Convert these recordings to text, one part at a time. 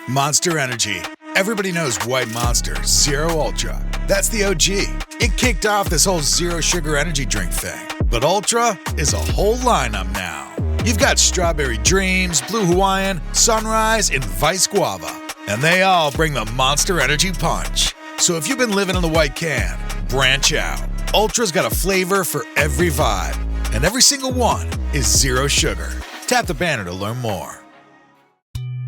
Monster Energy. Everybody knows White Monster Zero Ultra. That's the OG. It kicked off this whole zero sugar energy drink thing. But Ultra is a whole lineup now. You've got Strawberry Dreams, Blue Hawaiian, Sunrise, and Vice Guava. And they all bring the Monster Energy punch. So if you've been living in the white can, branch out. Ultra's got a flavor for every vibe. And every single one is zero sugar. Tap the banner to learn more.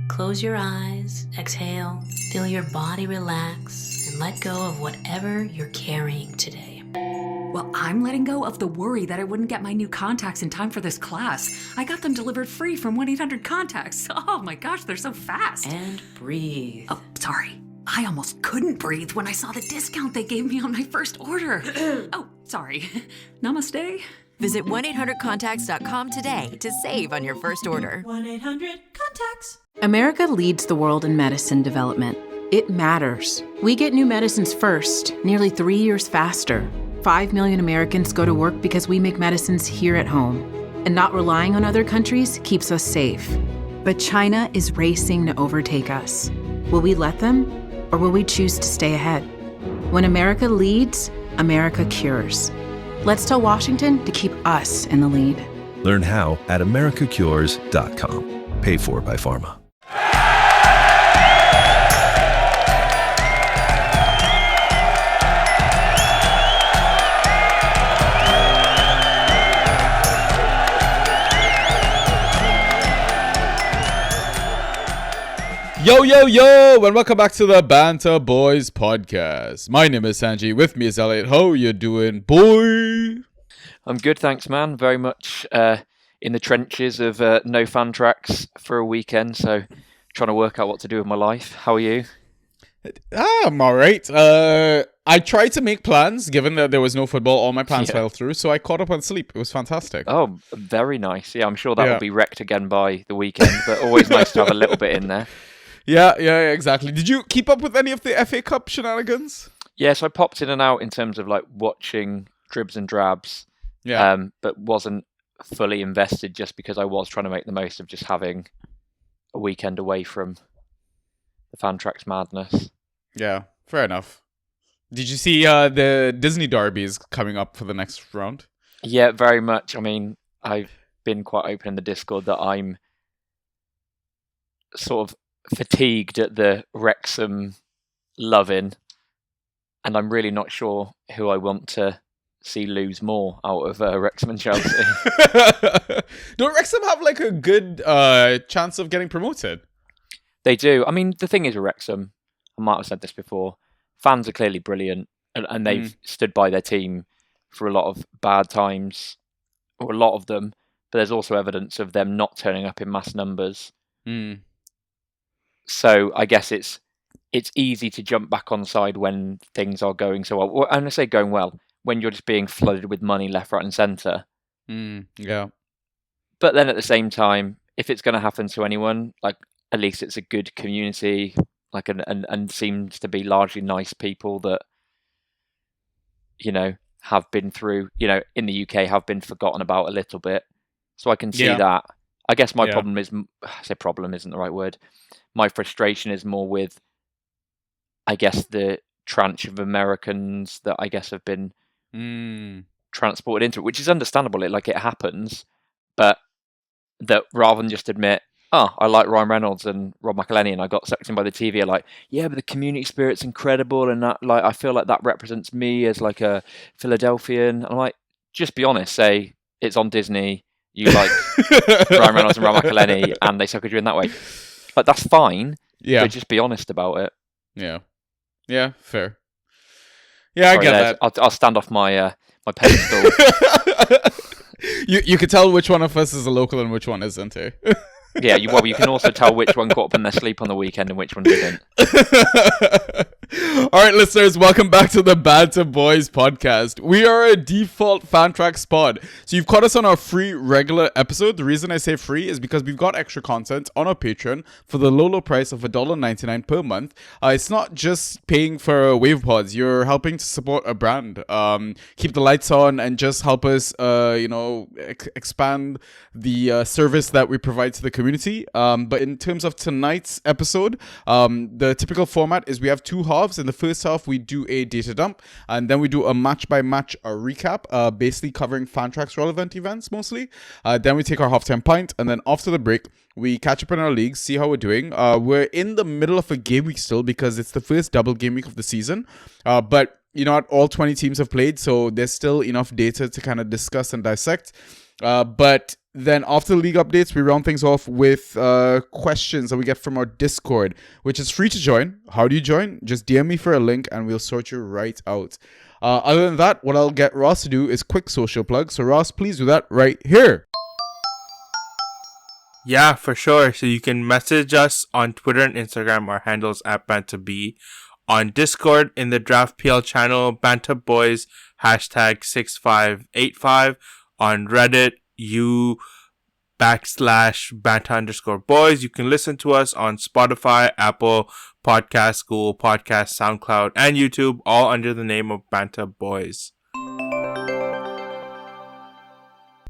Close your eyes, exhale, feel your body relax, and let go of whatever you're carrying today. Well, I'm letting go of the worry that I wouldn't get my new contacts in time for this class. I got them delivered free from 1-800-CONTACTS. Oh my gosh, they're so fast. And breathe. Oh, sorry. I almost couldn't breathe when I saw the discount they gave me on my first order. Oh, sorry. Namaste. Visit 1-800-CONTACTS.com today to save on your first order. 1-800-CONTACTS. America leads the world in medicine development. It matters. We get new medicines first, nearly 3 years faster. 5 million Americans go to work because we make medicines here at home. And not relying on other countries keeps us safe. But China is racing to overtake us. Will we let them, or will we choose to stay ahead? When America leads, America cures. Let's tell Washington to keep us in the lead. Learn how at americacures.com. Paid for by Pharma. Yo, yo, yo, and welcome back to the Banter Boys podcast. My name is Sanji. With me is Elliot. How you doing, boy? I'm good, thanks, man. Very much in the trenches of no fan tracks for a weekend, so trying to work out what to do with my life. How are you? I'm alright. I tried to make plans, given that there was no football. All my plans fell through, so I caught up on sleep. It was fantastic. Oh, very nice. Yeah, I'm sure that will be wrecked again by the weekend, but always nice to have a little bit in there. Yeah, exactly. Did you keep up with any of the FA Cup shenanigans? Yes, I popped in and out in terms of like watching dribs and drabs, but wasn't fully invested just because I was trying to make the most of just having a weekend away from the Fantrax madness. Yeah, fair enough. Did you see the Disney derbies coming up for the next round? Yeah, very much. I mean, I've been quite open in the Discord that I'm sort of fatigued at the Wrexham loving, and I'm really not sure who I want to see lose more out of Wrexham and Chelsea. Don't Wrexham have like a good chance of getting promoted? They do. I mean, the thing is with Wrexham, I might have said this before, fans are clearly brilliant, and they've stood by their team for a lot of bad times, or a lot of them, but there's also evidence of them not turning up in mass numbers. So I guess it's easy to jump back on side when things are going so well. And I say going well, when you're just being flooded with money left, right and centre. Yeah. But then at the same time, if it's going to happen to anyone, like at least it's a good community, like and seems to be largely nice people that, you know, have been through, you know, in the UK have been forgotten about a little bit. So I can see that. I guess my problem is, I say problem isn't the right word. My frustration is more with, I guess, the tranche of Americans that I guess have been transported into it, which is understandable. It happens, but that rather than just admit, oh, I like Ryan Reynolds and Rob McElhenney and I got sucked in by the TV, are like, yeah, but the community spirit's incredible and that, like, I feel like that represents me as like a Philadelphian. I'm like, just be honest, say it's on Disney, you like Ryan Reynolds and Rob McElhenney and they suckered you in that way. Like, that's fine. Yeah. But just be honest about it. Yeah. Yeah, fair. Yeah, I get that. I'll stand off my my pedestal. You can tell which one of us is a local and which one isn't, eh? Yeah, you can also tell which one got up in their sleep on the weekend and which one didn't. All right, listeners, welcome back to the Banter Boys podcast. We are a default fan tracks pod. So you've caught us on our free regular episode. The reason I say free is because we've got extra content on our Patreon for the low price of $1.99 per month. It's not just paying for wave pods. You're helping to support a brand, keep the lights on, and just help us, expand the service that we provide to the community. But in terms of tonight's episode, the typical format is we have two halves. In the first half, we do a data dump, and then we do a match-by-match recap, basically covering Fantrax relevant events mostly. Then we take our halftime pint, and then after the break, we catch up in our leagues, see how we're doing. We're in the middle of a game week still because it's the first double game week of the season, but not all 20 teams have played, so there's still enough data to kind of discuss and dissect. But then after the league updates, we round things off with questions that we get from our Discord, which is free to join. How do you join? Just DM me for a link and we'll sort you right out. Other than that, what I'll get Ross to do is quick social plug. So Ross, please do that right here. Yeah, for sure. So you can message us on Twitter and Instagram. Our handles at BantaB. On Discord in the Draft PL channel, BantaBoys #6585. On Reddit, /Banta_boys. You can listen to us on Spotify, Apple Podcasts, Google Podcasts, SoundCloud, and YouTube, all under the name of Banta Boys.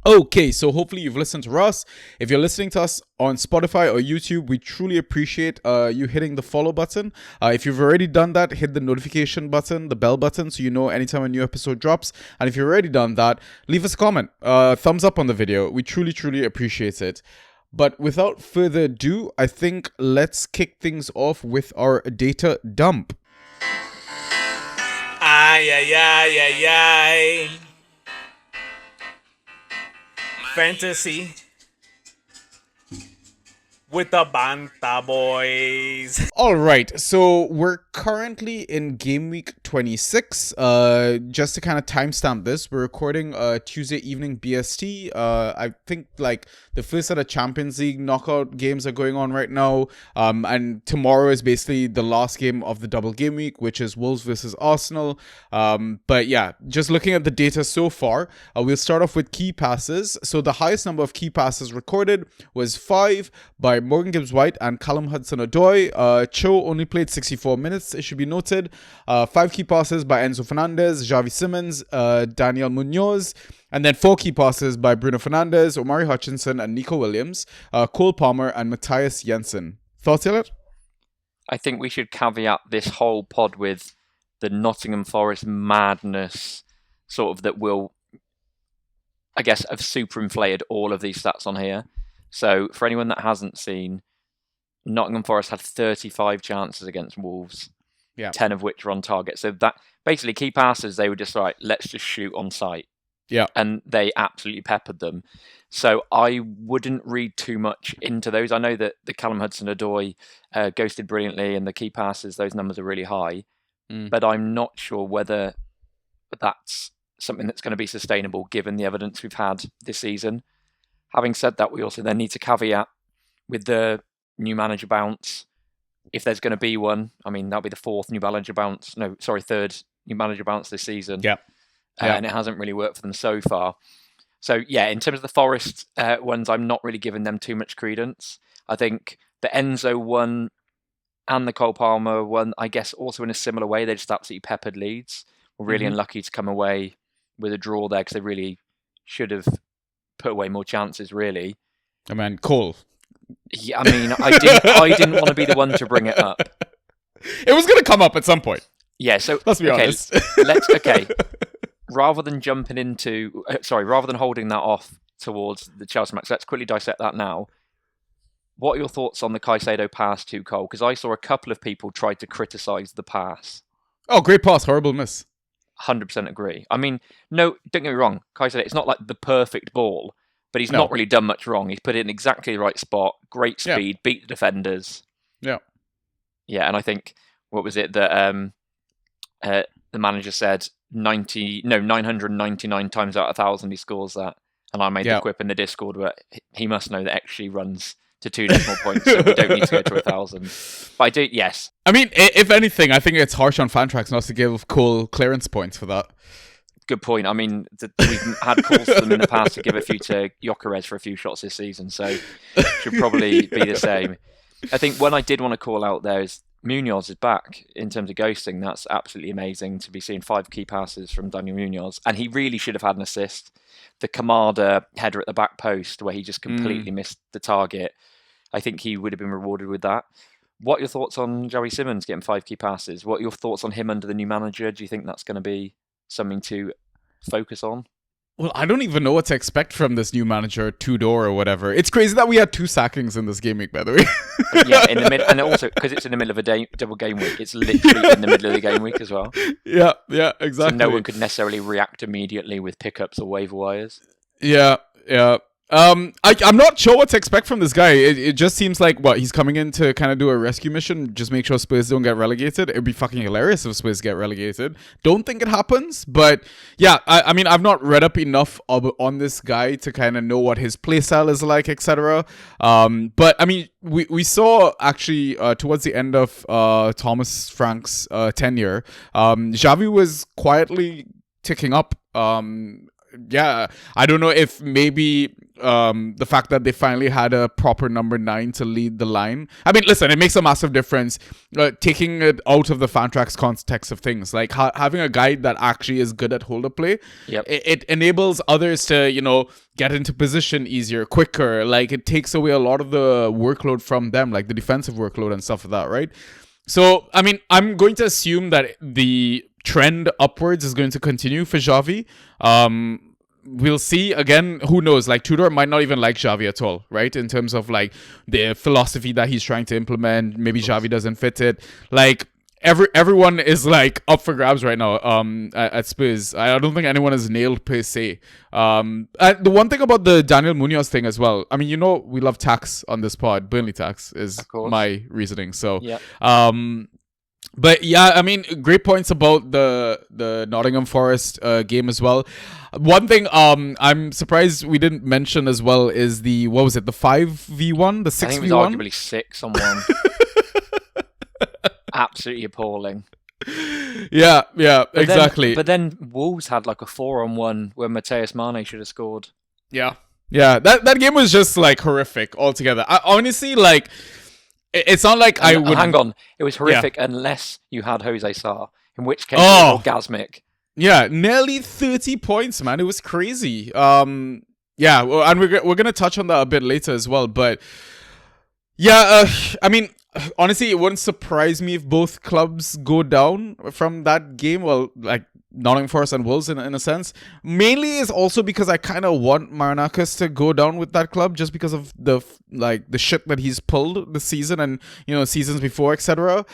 Okay, so hopefully you've listened to Ross. If you're listening to us on Spotify or YouTube, we truly appreciate you hitting the follow button. If you've already done that, hit the notification button, the bell button, so you know anytime a new episode drops. And if you've already done that, leave us a comment, thumbs up on the video. We truly appreciate it. But without further ado, I think let's kick things off with our data dump. Fantasy with the Banta Boys. All right, so we're currently in game week 26. Just to kind of timestamp this, we're recording Tuesday evening BST. I think like the first set of Champions League knockout games are going on right now. And tomorrow is basically the last game of the double game week, which is Wolves versus Arsenal. But yeah, just looking at the data so far, we'll start off with key passes. So the highest number of key passes recorded was 5 by Morgan Gibbs-White and Callum Hudson-Odoi. Cho only played 64 minutes, it should be noted. 5 key passes by Enzo Fernandez, Xavi Simons, Daniel Munoz, and then 4 key passes by Bruno Fernandes, Omari Hutchinson, and Nico Williams, Cole Palmer, and Matthias Jensen. Thoughts, Elliot? I think we should caveat this whole pod with the Nottingham Forest madness, sort of, that will, I guess, have superinflated all of these stats on here. So for anyone that hasn't seen, Nottingham Forest had 35 chances against Wolves, 10 of which were on target. So that basically key passes, they were just like, let's just shoot on sight. Yeah. And they absolutely peppered them. So I wouldn't read too much into those. I know that the Callum Hudson-Odoi ghosted brilliantly, and the key passes, those numbers are really high. But I'm not sure whether that's something that's going to be sustainable given the evidence we've had this season. Having said that, we also then need to caveat with the new manager bounce. If there's going to be one, I mean, that'll be the third new manager bounce this season. Yeah. And it hasn't really worked for them so far. So, yeah, in terms of the Forest ones, I'm not really giving them too much credence. I think the Enzo one and the Cole Palmer one, I guess, also in a similar way, they just absolutely peppered Leeds. Were really unlucky to come away with a draw there because they really should have put away more chances, really. I mean, Cole. Yeah, I mean, I didn't want to be the one to bring it up. It was going to come up at some point. Yeah, so let's be honest. Rather than holding that off towards the Chelsea match, let's quickly dissect that now. What are your thoughts on the Caicedo pass to Cole? Because I saw a couple of people try to criticise the pass. Oh, great pass, horrible miss. 100% agree. I mean, no, don't get me wrong. Caicedo, it's not like the perfect ball, but he's not really done much wrong. He's put it in exactly the right spot, great speed, beat the defenders. Yeah. Yeah, and I think, what was it that the manager said? 999 times out of 1,000 he scores that. And I made the quip in the Discord, but he must know that XG runs to 2 decimal points, so we don't need to go to 1,000. But I do, yes. I mean, if anything, I think it's harsh on Fantrax not to give Cole clearance points for that. Good point. I mean, we've had calls to them in the past to give a few to Gyökeres for a few shots this season, so should probably be the same. I think one I did want to call out there is Munoz is back in terms of ghosting. That's absolutely amazing to be seeing 5 key passes from Daniel Munoz, and he really should have had an assist. The Kamada header at the back post where he just completely missed the target. I think he would have been rewarded with that. What are your thoughts on Joey Simmons getting 5 key passes? What are your thoughts on him under the new manager? Do you think that's going to be something to focus on? Well, I don't even know what to expect from this new manager, Tudor or whatever. It's crazy that we had 2 sackings in this game week, by the way. Yeah, in the middle, and also because it's in the middle of a double game week, it's literally in the middle of the game week as well. Yeah, exactly. So no one could necessarily react immediately with pickups or waiver wires. Yeah. I'm not sure what to expect from this guy. It just seems like he's coming in to kind of do a rescue mission, just make sure Spurs don't get relegated. It'd be fucking hilarious if Spurs get relegated. Don't think it happens, but yeah, I mean, I've not read up enough on this guy to kind of know what his playstyle is like, etc. But I mean, we saw actually towards the end of Thomas Frank's tenure, Xavi was quietly ticking up. Yeah, I don't know if maybe the fact that they finally had a proper number 9 to lead the line. I mean, listen, it makes a massive difference taking it out of the Fantrax context of things. Like having a guy that actually is good at hold-up play, it enables others to, get into position easier, quicker. Like it takes away a lot of the workload from them, like the defensive workload and stuff like that, right? So, I mean, I'm going to assume that the trend upwards is going to continue for Xavi. We'll see. Again, who knows? Like Tudor might not even like Xavi at all, right? In terms of like the philosophy that he's trying to implement. Maybe Xavi doesn't fit it. Like everyone is like up for grabs right now at Spurs. I don't think anyone is nailed per se. The one thing about the Daniel Munoz thing as well, I mean, we love tax on this pod. Burnley tax is my reasoning. So but yeah, I mean, great points about the Nottingham Forest game as well. One thing I'm surprised we didn't mention as well is the 5v1, the 6v1? I think it was arguably 6 on 1. Absolutely appalling. Yeah, exactly. But then Wolves had like a 4-on-1 where Mateus Mane should have scored. Yeah, that game was just like horrific altogether. I honestly like... It's not like I would... Hang on. It was horrific unless you had Jose Sarr, in which case it was orgasmic. Yeah, nearly 30 points, man. It was crazy. And we're going to touch on that a bit later as well. But yeah, I mean, honestly, it wouldn't surprise me if both clubs go down from that game. Well, like Nottingham Forest and Wolves in a sense. Mainly is also because I kind of want Marinakis to go down with that club just because of the shit that he's pulled this season and seasons before, etc.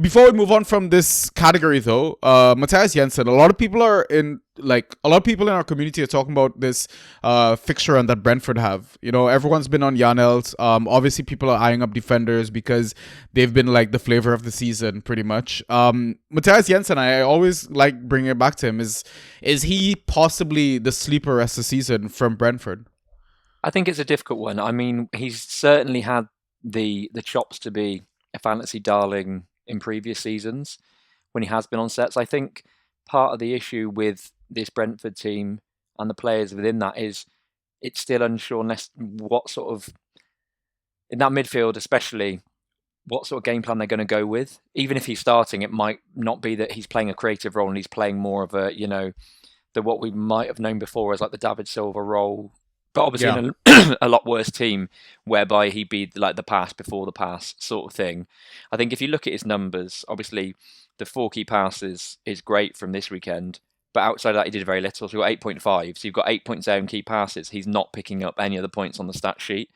Before we move on from this category though, Matthias Jensen, a lot of people in our community are talking about this fixture run that Brentford have. Everyone's been on Janelt. Obviously people are eyeing up defenders because they've been like the flavor of the season pretty much. Matthias Jensen, I always like bringing it back to him. Is he possibly the sleeper rest of the season from Brentford? I think it's a difficult one. I mean, he's certainly had the chops to be a fantasy darling in previous seasons when he has been on sets. I think part of the issue with this Brentford team and the players within that is it's still unsure what sort of, in that midfield especially, what sort of game plan they're going to go with. Even if he's starting, it might not be that he's playing a creative role and he's playing more of a, the what we might have known before as like the David Silva role, but obviously in a lot worse team whereby he'd be like the pass before the pass sort of thing. I think if you look at his numbers, obviously the 4 key passes is great from this weekend, but outside of that he did very little. So you've got 8.5, so you've got 8.0 key passes. He's not picking up any of the points on the stat sheet.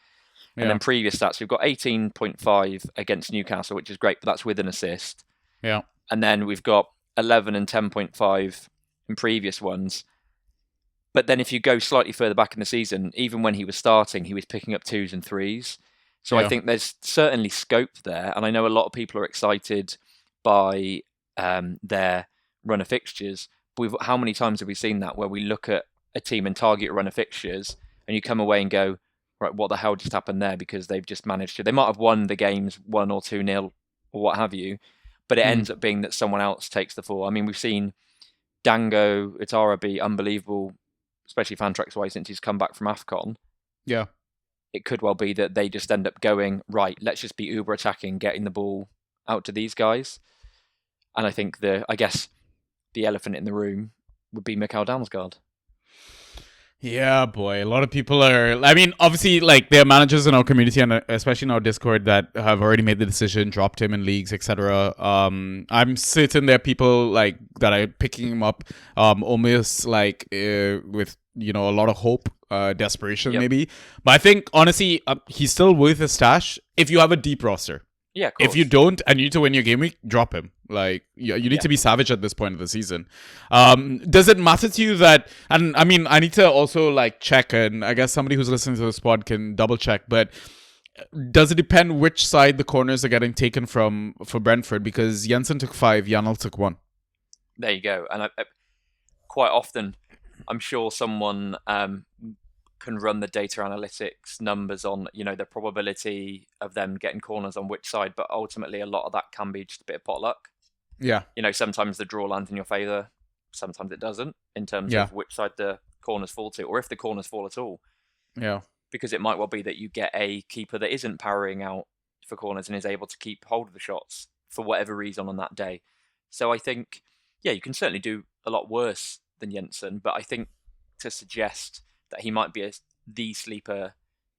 And then previous stats, we've got 18.5 against Newcastle, which is great, but that's with an assist. Yeah. And then we've got 11 and 10.5 in previous ones. But then if you go slightly further back in the season, even when he was starting, he was picking up 2s and 3s. So I think there's certainly scope there. And I know a lot of people are excited by their run of fixtures. But how many times have we seen that where we look at a team and target a run of fixtures and you come away and go, right, what the hell just happened there? Because they've just managed to. They might have won the games 1 or 2-0 or what have you, but it ends up being that someone else takes the fall. I mean, we've seen Dango Itara be unbelievable, especially Fantrax wise, since he's come back from AFCON. Yeah. It could well be that they just end up going, right, let's just be uber attacking, getting the ball out to these guys. And I think I guess the elephant in the room would be Mikhail Damsgaard. Yeah, boy. A lot of people are. I mean, obviously, like there are managers in our community and especially in our Discord that have already made the decision, dropped him in leagues, etc. I'm certain there are people like that are picking him up, almost like with a lot of hope, desperation maybe. But I think honestly, he's still worth a stash if you have a deep roster. Yeah, of course. If you don't and you need to win your game week, drop him. Like, you need to be savage at this point of the season. Does it matter to you that, and I mean, I need to also like check, and I guess somebody who's listening to this pod can double check, but does it depend which side the corners are getting taken from for Brentford? Because Jensen took 5, Janel took 1. There you go. And I quite often, I'm sure someone can run the data analytics numbers on, the probability of them getting corners on which side, but ultimately a lot of that can be just a bit of pot luck. Yeah. Sometimes the draw lands in your favour, sometimes it doesn't, in terms of which side the corners fall to, or if the corners fall at all. Yeah. Because it might well be that you get a keeper that isn't powering out for corners and is able to keep hold of the shots for whatever reason on that day. So I think, you can certainly do a lot worse than Jensen, but I think to suggest that he might be the sleeper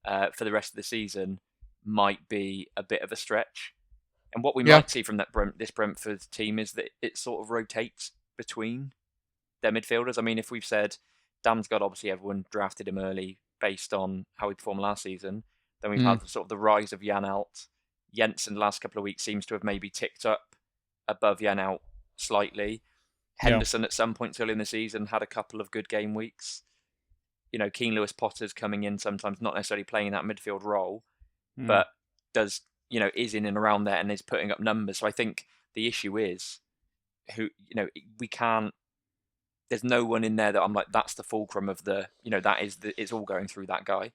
for the rest of the season might be a bit of a stretch. And what we might see from this Brentford team is that it sort of rotates between their midfielders. I mean, if we've said Damsgaard, obviously everyone drafted him early based on how he performed last season, then we've had sort of the rise of Jan Alt. Jensen the last couple of weeks seems to have maybe ticked up above Jan Alt slightly. Henderson at some points early in the season had a couple of good game weeks. Keane Lewis Potter's coming in sometimes, not necessarily playing that midfield role, but does, is in and around there and is putting up numbers. So I think the issue is we can't, there's no one in there that I'm like, that's the fulcrum of it's all going through that guy.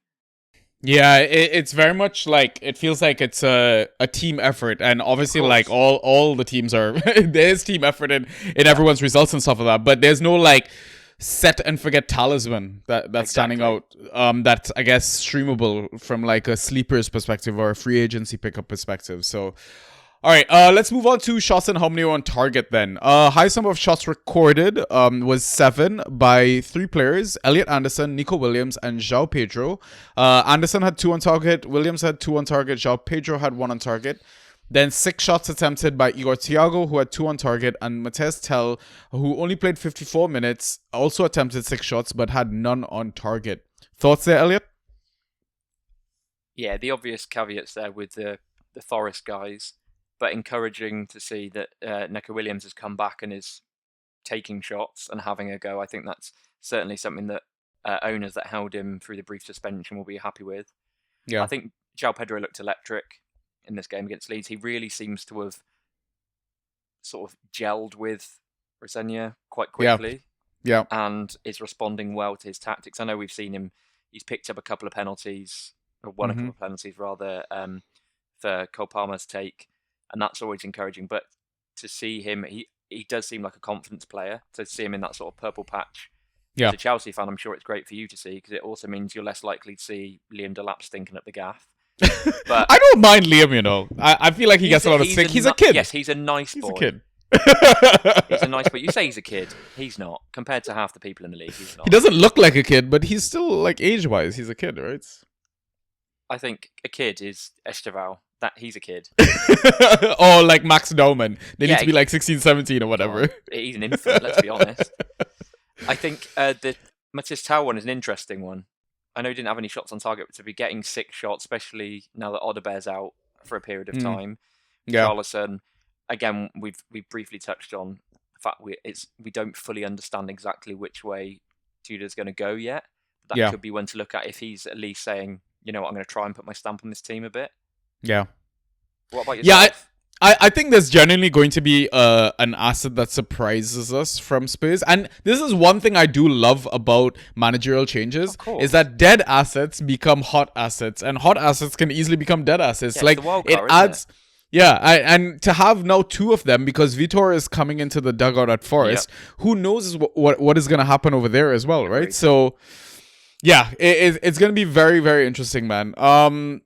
Yeah, it's very much like, it feels like it's a team effort, and obviously like all the teams are, there's team effort in everyone's results and stuff like that, but there's no like set and forget talisman that's standing out, that's I guess streamable from like a sleepers perspective or a free agency pickup perspective. So all right, let's move on to shots and how many were on target then. Highest number of shots recorded was 7 by 3 players: Elliot Anderson, Nico Williams, and João Pedro. Anderson had 2 on target, Williams had 2 on target, João Pedro had 1 on target. Then 6 shots attempted by Igor Thiago, who had 2 on target, and Matthijs Tel, who only played 54 minutes, also attempted 6 shots, but had none on target. Thoughts there, Elliot? Yeah, the obvious caveats there with the Forest guys, but encouraging to see that Nico Williams has come back and is taking shots and having a go. I think that's certainly something that owners that held him through the brief suspension will be happy with. Yeah. I think João Pedro looked electric in this game against Leeds. He really seems to have sort of gelled with Rosenia quite quickly. Yeah. And is responding well to his tactics. I know we've seen him, he's picked up a couple of penalties, or won a couple of penalties rather, for Cole Palmer's take, and that's always encouraging. But to see him, he does seem like a confidence player. To see him in that sort of purple patch, as a Chelsea fan, I'm sure it's great for you to see, because it also means you're less likely to see Liam Delap stinking up the gaff. But I don't mind Liam, I feel like he gets a lot of stick. He's a kid. Yes, he's a nice boy. He's a kid. He's a nice boy. You say he's a kid. He's not. Compared to half the people in the league, he's not. He doesn't look like a kid, but he's still, like, age-wise, he's a kid, right? I think a kid is Esteval. That he's a kid. Or like Max Dauman. They need to be like 16, 17 or whatever. Oh, he's an infant, let's be honest. I think the Matthijs Tel one is an interesting one. I know he didn't have any shots on target, but to be getting 6 shots, especially now that Odebear's out for a period of time. Charlison, again, we've briefly touched on the fact we don't fully understand exactly which way Tudor's going to go yet. That could be one to look at if he's at least saying, I'm going to try and put my stamp on this team a bit. Yeah. What about yourself? I think there's genuinely going to be an asset that surprises us from Spurs. And this is one thing I do love about managerial changes is that dead assets become hot assets, and hot assets can easily become dead assets. Yeah, like it's the wild it card, isn't adds. Yeah, and to have now two of them because Vitor is coming into the dugout at Forest, who knows what is going to happen over there as well, right? So, yeah, it's going to be very, very interesting, man.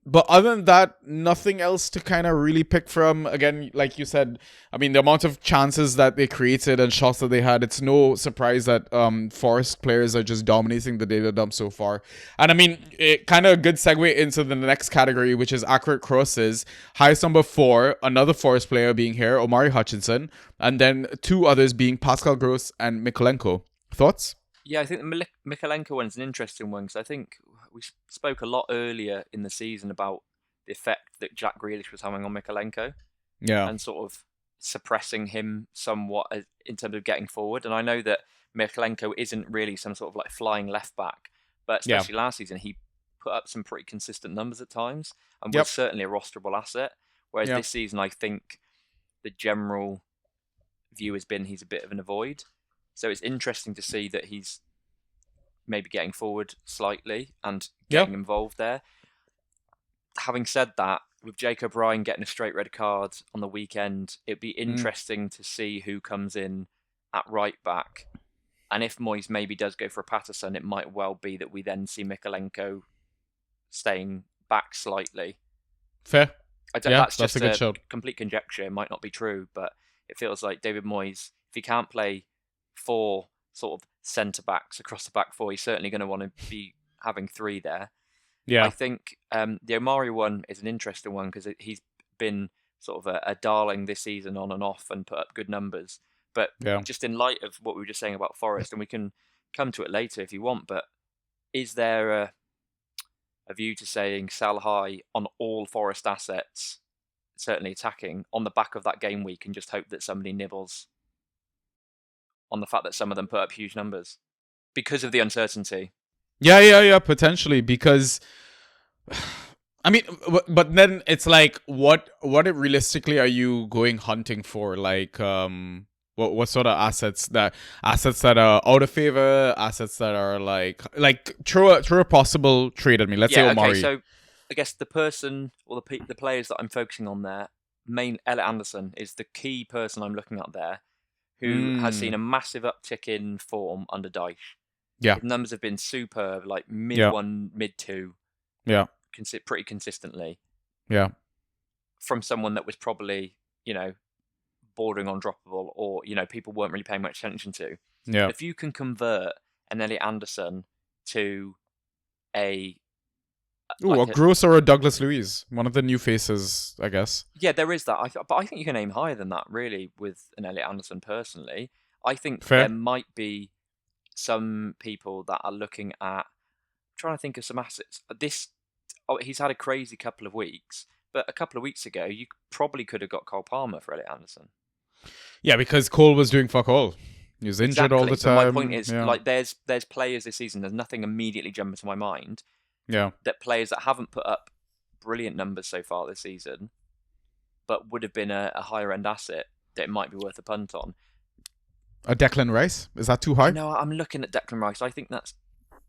But other than that, nothing else to kind of really pick from. Again, like you said, I mean, the amount of chances that they created and shots that they had, it's no surprise that Forest players are just dominating the data dump so far. And I mean, it kind of a good segue into the next category, which is accurate crosses. Highest number 4, another Forest player being here, Omari Hutchinson, and then 2 others being Pascal Gross and Mikolenko. Thoughts? Yeah, I think the Mikolenko one's an interesting one because I think we spoke a lot earlier in the season about the effect that Jack Grealish was having on Mikolenko. Yeah. And sort of suppressing him somewhat in terms of getting forward. And I know that Mikolenko isn't really some sort of like flying left back, but especially last season, he put up some pretty consistent numbers at times and was certainly a rosterable asset. Whereas this season, I think the general view has been he's a bit of an avoid. So it's interesting to see that he's maybe getting forward slightly and getting involved there. Having said that, with Jacob Ryan getting a straight red card on the weekend, it'd be interesting to see who comes in at right back. And if Moyes maybe does go for a Patterson, it might well be that we then see Mikolenko staying back slightly. Fair. That's just a good shout. Complete conjecture. It might not be true, but it feels like David Moyes, if he can't play 4 sort of centre-backs across the back 4, he's certainly going to want to be having 3 there. Yeah. I think the Omari one is an interesting one because he's been sort of a darling this season on and off and put up good numbers. But just in light of what we were just saying about Forest, and we can come to it later if you want, but is there a view to saying sell high on all Forest assets, certainly attacking, on the back of that game week and just hope that somebody nibbles on the fact that some of them put up huge numbers because of the uncertainty? Yeah, potentially, because I mean, but then it's like, what realistically are you going hunting for? Like, what sort of assets that are out of favor, assets that are like throw a possible trade at me. Let's say Omari. Okay, so I guess the person or the players that I'm focusing on there, Elliot Anderson is the key person I'm looking at there, who has seen a massive uptick in form under Dyche. Yeah. His numbers have been superb, like mid-1, mid-2. Yeah. Pretty consistently. Yeah. From someone that was probably, bordering on droppable or, people weren't really paying much attention to. Yeah. If you can convert an Elliot Anderson to a Gross or a Douglas Luiz, one of the new faces, I guess. Yeah, there is that. But I think you can aim higher than that, really, with an Elliot Anderson personally. I think there might be some people that are looking at trying to think of some assets. He's had a crazy couple of weeks, but a couple of weeks ago, you probably could have got Cole Palmer for Elliot Anderson. Yeah, because Cole was doing fuck all. He was injured all the time. But my point is, there's players this season. There's nothing immediately jumping to my mind. Yeah. That players that haven't put up brilliant numbers so far this season, but would have been a higher end asset that it might be worth a punt on. A Declan Rice? Is that too high? No, I'm looking at Declan Rice. I think that's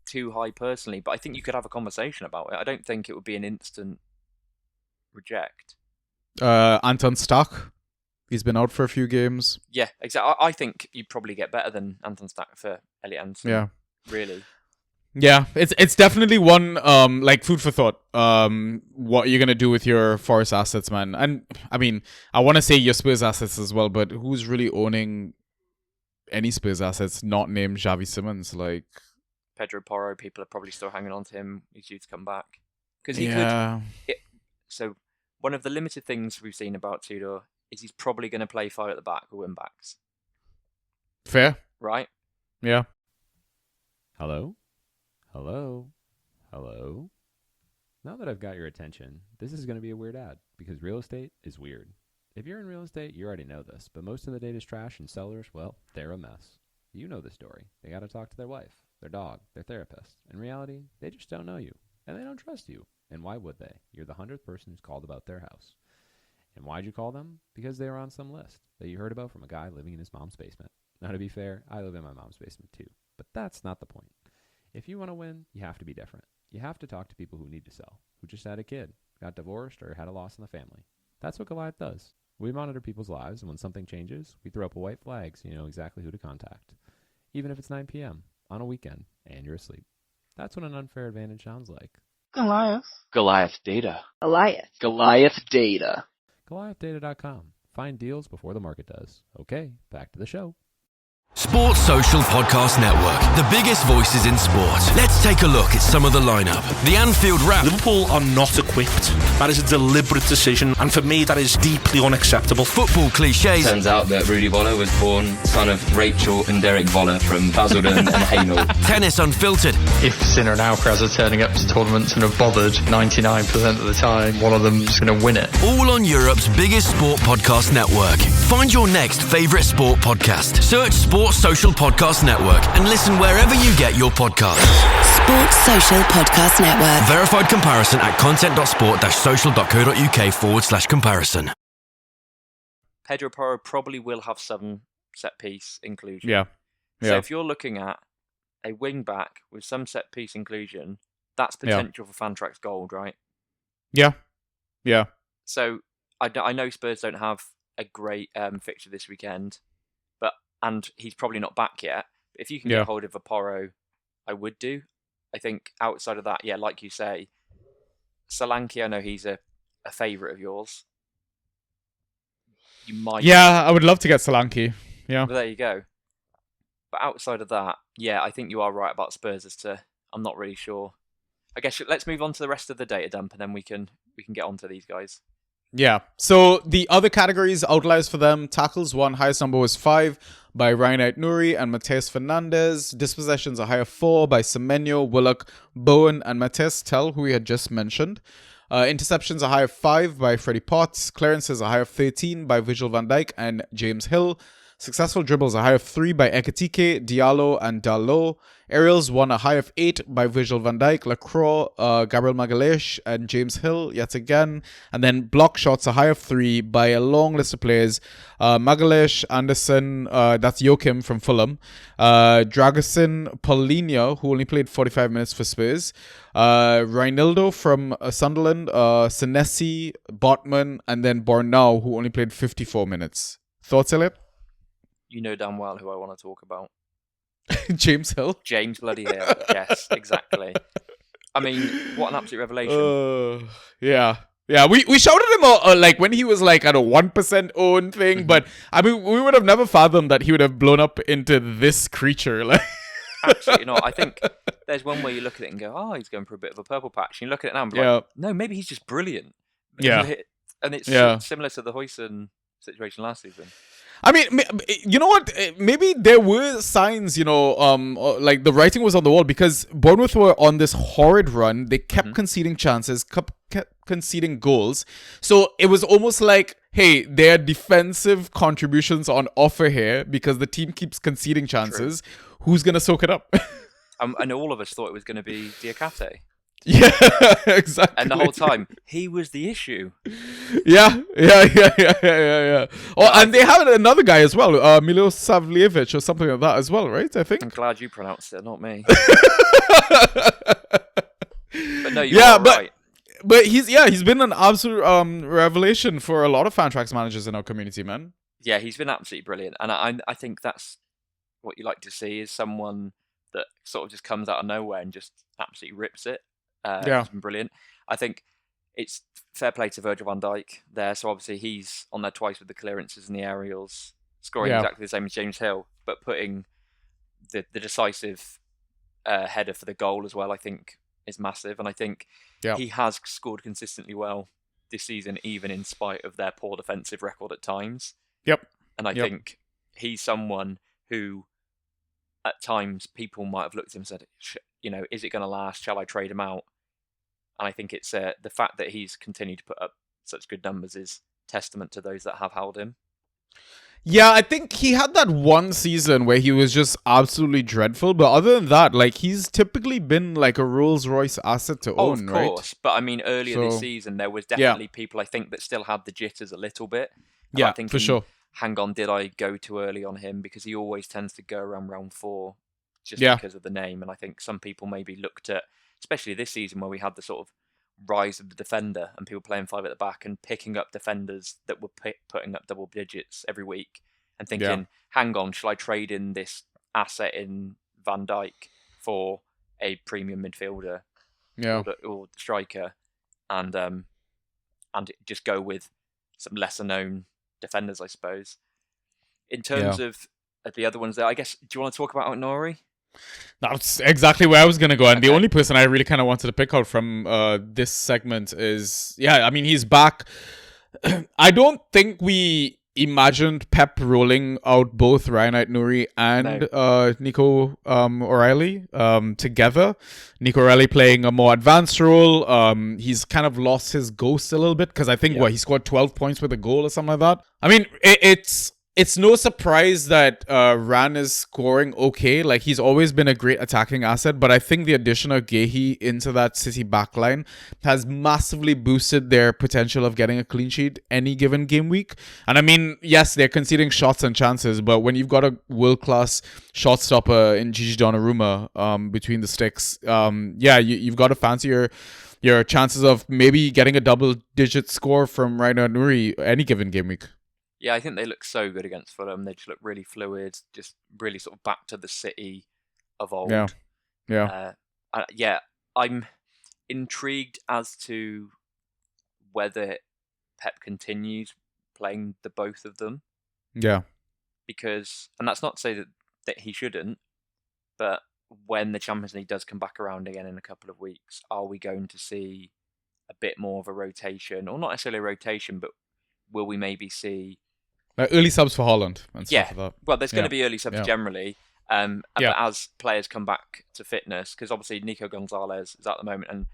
too high personally, but I think you could have a conversation about it. I don't think it would be an instant reject. Anton Stark. He's been out for a few games. Yeah, exactly. I think you'd probably get better than Anton Stark for Elliot Anderson. Yeah. Really. Yeah, it's definitely one like food for thought. What you're gonna do with your Forest assets, man. And I mean, I want to say your Spurs assets as well, but who's really owning any Spurs assets not named Xavi Simons? Like Pedro Porro, people are probably still hanging on to him. He's due to come back because he could. So one of the limited things we've seen about Tudor is he's probably going to play 5 at the back or wing backs. Fair, right? Yeah. Hello. Now that I've got your attention, this is going to be a weird ad because real estate is weird. If you're in real estate, you already know this, but most of the data's trash and sellers, well, they're a mess. You know the story. They got to talk to their wife, their dog, their therapist. In reality, they just don't know you, and they don't trust you. And why would they? You're the 100th person who's called about their house. And why'd you call them? Because they were on some list that you heard about from a guy living in his mom's basement. Now, to be fair, I live in my mom's basement too. But that's not the point. If you want to win, you have to be different. You have to talk to people who need to sell, who just had a kid, got divorced, or had a loss in the family. That's what Goliath does. We monitor people's lives, and when something changes, we throw up a white flag so you know exactly who to contact. Even if it's 9 p.m. on a weekend and you're asleep. That's what an unfair advantage sounds like. Goliath. Goliath data. Goliath. Goliath data. GoliathData.com. Find deals before the market does. Okay, back to the show. Sports Social Podcast Network, the biggest voices in sport. Let's take a look at some of the lineup. The Anfield Wrap. Liverpool are not equipped. That is a deliberate decision, and for me, that is deeply unacceptable. Football cliches. Turns out that Rudy Voller was born son of Rachel and Derek Voller from Basildon and Hainault. Tennis Unfiltered. If Sinner and Alcaraz are turning up to tournaments and are bothered 99% of the time, one of them's going to win it. All on Europe's biggest sport podcast network. Find your next favourite sport podcast. Search Sports Social Podcast Network and listen wherever you get your podcasts. Sports Social Podcast Network. Verified comparison at content.sport-social.co.uk/comparison. Pedro Porro probably will have some set piece inclusion. Yeah. So if you're looking at a wing back with some set piece inclusion, that's potential for Fantrax Gold, right? Yeah. Yeah. So I know Spurs don't have a great fixture this weekend, and he's probably not back yet. But if you can get hold of a Porro, I would do. I think outside of that, yeah, like you say, Solanke, I know he's a favourite of yours. You might. Yeah, I would love to get Solanke. Yeah. But there you go. But outside of that, yeah, I think you are right about Spurs as to I'm not really sure. I guess let's move on to the rest of the data dump, and then we can get onto these guys. Yeah. So the other categories, outliers for them, tackles 1, highest number was 5 by Ryan Aït-Nouri and Mateus Fernandez. Dispossessions a higher 4 by Semenyo, Willock, Bowen, and Mateus Tell, who we had just mentioned. Interceptions a higher 5 by Freddie Potts. Clearances a higher 13 by Virgil van Dijk and James Hill. Successful dribbles a high of 3 by Ekitike, Diallo, and Dalot. Aerials won a high of 8 by Virgil van Dijk, Lacroix, Gabriel Magalhaes, and James Hill yet again. And then block shots a high of 3 by a long list of players. Magalhaes, Anderson, that's Joachim from Fulham. Dragusin, Paulinho, who only played 45 minutes for Spurs. Reinildo from Sunderland, Senesi, Botman, and then Bornau, who only played 54 minutes. Thoughts, Elliot? You know damn well who I want to talk about. James Hill? James bloody Hill. Yes, exactly. I mean, what an absolute revelation. Yeah. Yeah, we shouted him out like when he was like at a 1% own thing, but I mean, we would have never fathomed that he would have blown up into this creature. Like, absolutely not. I think there's one way you look at it and go, oh, he's going for a bit of a purple patch. And you look at it now and be like, no, maybe he's just brilliant. Yeah. And it's similar to the Huijsen situation last season. I mean, you know what? Maybe there were signs, like the writing was on the wall because Bournemouth were on this horrid run. They kept conceding chances, kept conceding goals. So it was almost like, hey, there are defensive contributions on offer here because the team keeps conceding chances. True. Who's going to soak it up? And all of us thought it was going to be Diakate. Yeah, exactly. And the whole time, he was the issue. Yeah. Oh, and they have another guy as well, Milos Savljevic or something like that as well, right? I think. I'm glad you pronounced it, not me. But no, you are right. But he's been an absolute revelation for a lot of Fantrax managers in our community, man. Yeah, he's been absolutely brilliant, and I think that's what you like to see is someone that sort of just comes out of nowhere and just absolutely rips it. It's been brilliant. I think it's fair play to Virgil van Dijk there. So obviously he's on there twice with the clearances and the aerials, scoring exactly the same as James Hill, but putting the decisive header for the goal as well, I think is massive. And I think he has scored consistently well this season, even in spite of their poor defensive record at times. Yep. And I think he's someone who at times people might have looked at him and said, is it going to last? Shall I trade him out? And I think it's the fact that he's continued to put up such good numbers is testament to those that have held him. Yeah, I think he had that one season where he was just absolutely dreadful. But other than that, like, he's typically been like a Rolls Royce asset to own, right? Of course. But I mean, earlier this season, there was definitely people I think that still had the jitters a little bit. And Yeah, I'm thinking, for sure. hang on, did I go too early on him? Because he always tends to go around round 4 just because of the name. And I think some people maybe looked at, especially this season where we had the sort of rise of the defender and people playing 5 at the back and picking up defenders that were putting up double digits every week and thinking, hang on, shall I trade in this asset in Van Dijk for a premium midfielder or striker and just go with some lesser known defenders, I suppose. In terms of the other ones there, I guess, do you want to talk about Aït-Nouri? That's exactly where I was going to go. And the only person I really kind of wanted to pick out from this segment is, I mean, he's back. I don't think we imagined Pep rolling out both Ryan Aït-Nouri and Nico O'Reilly together. Nico O'Reilly playing a more advanced role. He's kind of lost his ghost a little bit because I think, he scored 12 points with a goal or something like that. I mean, it's no surprise that Ran is scoring okay. Like, he's always been a great attacking asset, but I think the addition of Guéhi into that City backline has massively boosted their potential of getting a clean sheet any given game week. And I mean, yes, they're conceding shots and chances, but when you've got a world-class shot stopper in Gigi Donnarumma between the sticks, you've got to fancy your chances of maybe getting a double-digit score from Ryan Aït-Nouri any given game week. Yeah, I think they look so good against Fulham. They just look really fluid, just really sort of back to the City of old. I'm intrigued as to whether Pep continues playing the both of them. Yeah. Because, and that's not to say that he shouldn't, but when the Champions League does come back around again in a couple of weeks, are we going to see a bit more of a rotation? Or not necessarily a rotation, but will we maybe see early subs for Haaland and stuff like that? Well, there's going to be early subs generally. But as players come back to fitness, because obviously Nico Gonzalez is at the moment, and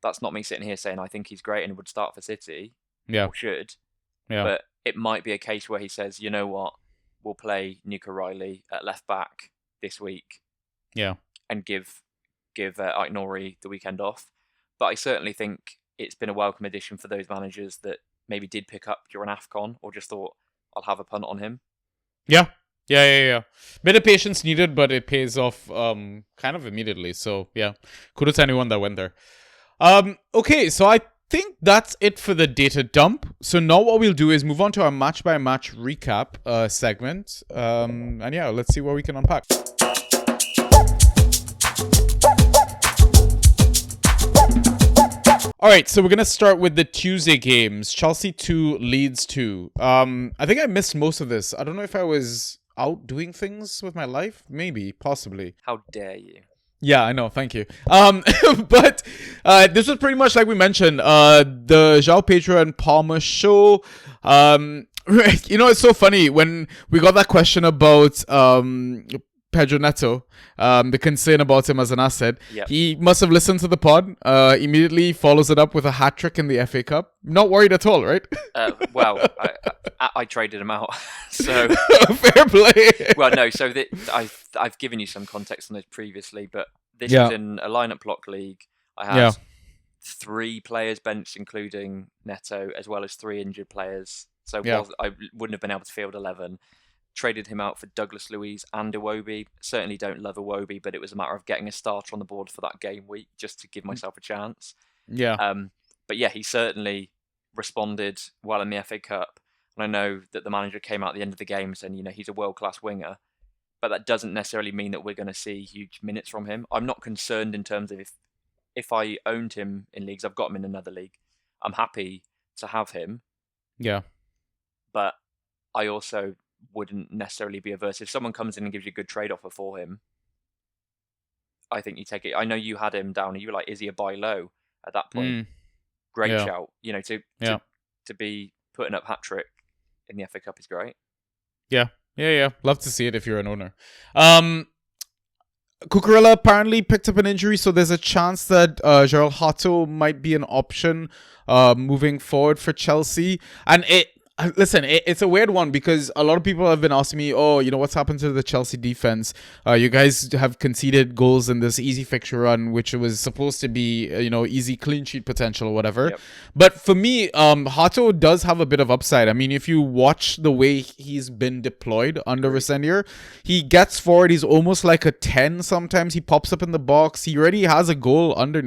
that's not me sitting here saying I think he's great and would start for City. Yeah. Or should. Yeah. But it might be a case where he says, you know what, we'll play Nico O'Reilly at left back this week. Yeah. And give Aït-Nouri the weekend off. But I certainly think it's been a welcome addition for those managers that maybe did pick up during AFCON or just thought, I'll have a punt on him. Yeah. Bit of patience needed, but it pays off kind of immediately. So, yeah. Kudos to anyone that went there. Okay, so I think that's it for the data dump. So now what we'll do is move on to our match-by-match recap segment. Let's see what we can unpack. All right, so we're going to start with the Tuesday games. Chelsea 2, Leeds 2. I think I missed most of this. I don't know if I was out doing things with my life. Maybe, possibly. How dare you? Yeah, I know. Thank you. But this was pretty much like we mentioned, the João Pedro and Palmer show. You know, it's so funny when we got that question about Pedro Neto, the concern about him as an asset. Yep. He must have listened to the pod, immediately follows it up with a hat-trick in the FA Cup. Not worried at all, right? I traded him out. So fair play. Well, no, so I've given you some context on this previously, but this is in a lineup block league. I had 3 players benched, including Neto, as well as 3 injured players. So I wouldn't have been able to field 11. Traded him out for Douglas Luiz and Iwobi. Certainly don't love Iwobi, but it was a matter of getting a starter on the board for that game week just to give myself a chance. Yeah. But yeah, he certainly responded well in the FA Cup. And I know that the manager came out at the end of the game saying, you know, he's a world-class winger, but that doesn't necessarily mean that we're going to see huge minutes from him. I'm not concerned in terms of if I owned him in leagues, I've got him in another league. I'm happy to have him. Yeah. But I also wouldn't necessarily be averse. If someone comes in and gives you a good trade offer for him, I think you take it. I know you had him down and you were like, is he a buy low at that point? Great shout. You know, to be putting up hat-trick in the FA Cup is great. Yeah. Love to see it if you're an owner. Cucurella apparently picked up an injury, so there's a chance that Gerald Hato might be an option moving forward for Chelsea. And Listen, it's a weird one because a lot of people have been asking me, oh, you know, what's happened to the Chelsea defense? You guys have conceded goals in this easy fixture run, which was supposed to be, you know, easy clean sheet potential or whatever. Yep. But for me, Hato does have a bit of upside. I mean, if you watch the way he's been deployed under Resenior, he gets forward. He's almost like a 10 sometimes. He pops up in the box. He already has a goal under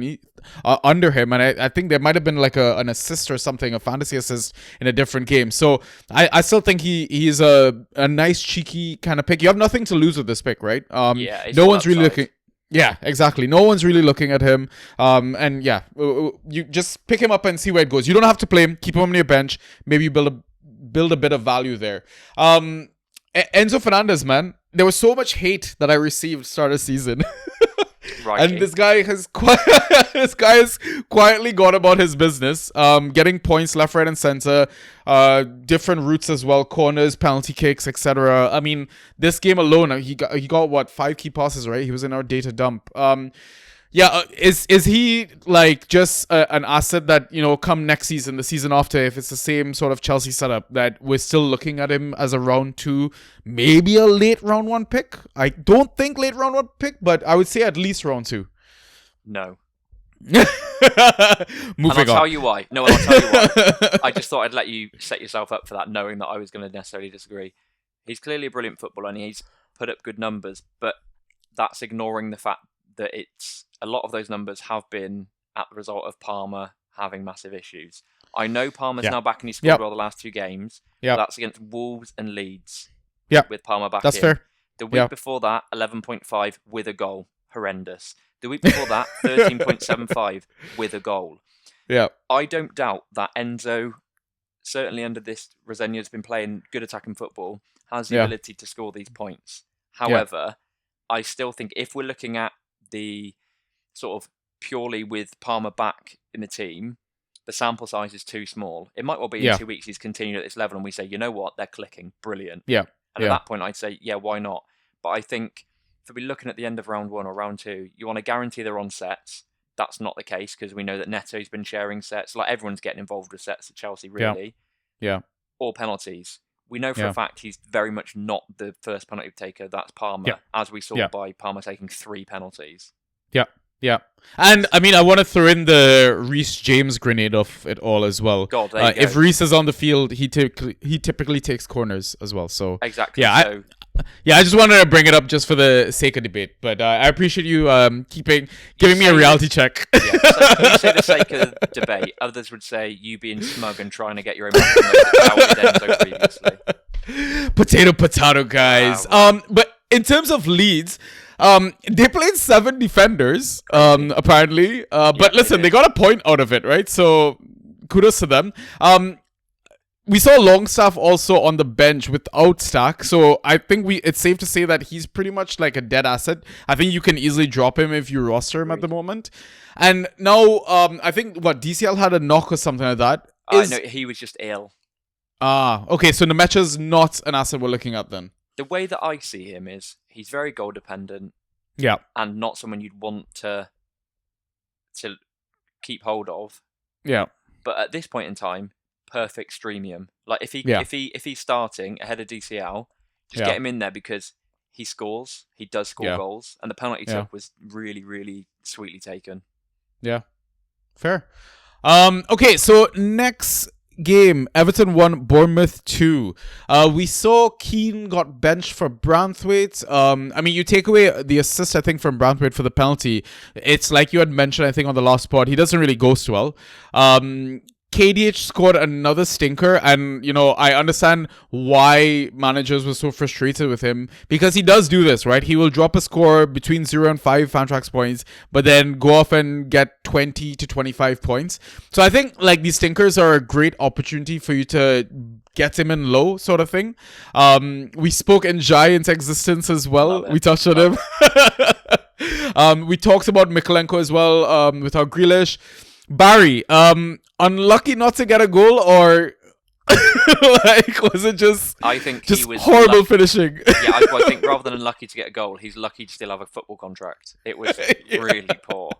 him. And I think there might have been like an assist or something, a fantasy assist in a different game. So I still think he's a nice cheeky kind of pick. You have nothing to lose with this pick, right? No one's really looking. Yeah, exactly. No one's really looking at him. And yeah, you just pick him up and see where it goes. You don't have to play him. Keep him on your bench. Maybe you build a bit of value there. Enzo Fernandez, man, there was so much hate that I received start of season. Right. And this guy has quietly gone about his business, getting points left, right, and center, different routes as well, corners, penalty kicks, etc. I mean, this game alone, he got what, 5 key passes, right? He was in our data dump. Is he like just an asset that, you know, come next season, the season after, if it's the same sort of Chelsea setup, that we're still looking at him as a round 2, maybe a late round 1 pick? I don't think late round 1 pick, but I would say at least round 2. No. Moving and I'll tell you why. No, I'll tell you why. I just thought I'd let you set yourself up for that, knowing that I was going to necessarily disagree. He's clearly a brilliant footballer and he's put up good numbers, but that's ignoring the fact that a lot of those numbers have been at the result of Palmer having massive issues. I know Palmer's now back and he scored well the last 2 games. Yeah, that's against Wolves and Leeds. Yeah, with Palmer back. That's fair. The week before that, 11.5 with a goal, horrendous. The week before that, 13.75 with a goal. Yeah, I don't doubt that Enzo, certainly under this Resenio, has been playing good attacking football, has the ability to score these points. However, I still think if we're looking at the sort of purely with Palmer back in the team, the sample size is too small. It might well be in 2 weeks he's continued at this level and we say, you know what, they're clicking, brilliant. Yeah. And at that point I'd say, yeah, why not? But I think if we're looking at the end of round 1 or round 2, you want to guarantee they're on sets. That's not the case because we know that Neto's been sharing sets. Like everyone's getting involved with sets at Chelsea, really. Yeah. Or penalties. We know for a fact he's very much not the first penalty taker. That's Palmer, as we saw by Palmer taking 3 penalties. Yeah. And I mean, I want to throw in the Reece James grenade of it all as well. God, there you go. If Reece is on the field, he typically takes corners as well. So exactly. Yeah, I just wanted to bring it up just for the sake of debate. But I appreciate you giving me a reality check. Yeah, so you say the sake of debate. Others would say you being smug and trying to get your own Enzo previously. Potato, guys. Wow. But in terms of Leeds, they played 7 defenders, apparently. But listen, they got a point out of it, right? So kudos to them. We saw Longstaff also on the bench without Stack, so I think it's safe to say that he's pretty much like a dead asset. I think you can easily drop him if you roster him at the moment. And now, I think, DCL had a knock or something like that. No, he was just ill. Okay, so Nemecha's not an asset we're looking at then. The way that I see him is he's very goal dependent. Yeah. And not someone you'd want to keep hold of. Yeah. But at this point in time, perfect streamium. Like if he's starting ahead of DCL, just get him in there because he scores. He does score goals, and the penalty took was really, really sweetly taken. Yeah, fair. Okay, so next game, Everton 1, Bournemouth 2. We saw Keane got benched for Branthwaite. I mean, you take away the assist, I think, from Branthwaite for the penalty. It's like you had mentioned, I think, on the last pod. He doesn't really ghost well. KDH scored another stinker, and you know, I understand why managers were so frustrated with him, because he does do this, right? He will drop a score between 0 and 5 Fantrax points, but then go off and get 20 to 25 points. So I think like these stinkers are a great opportunity for you to get him in low, sort of thing. We spoke in Giant's existence as well. We touched on him. We talked about Mikolenko as well, with our Grealish. Barry, unlucky not to get a goal, or like was it just? I think just he was horrible finishing. Yeah, I think rather than unlucky to get a goal, he's lucky to still have a football contract. It was really poor.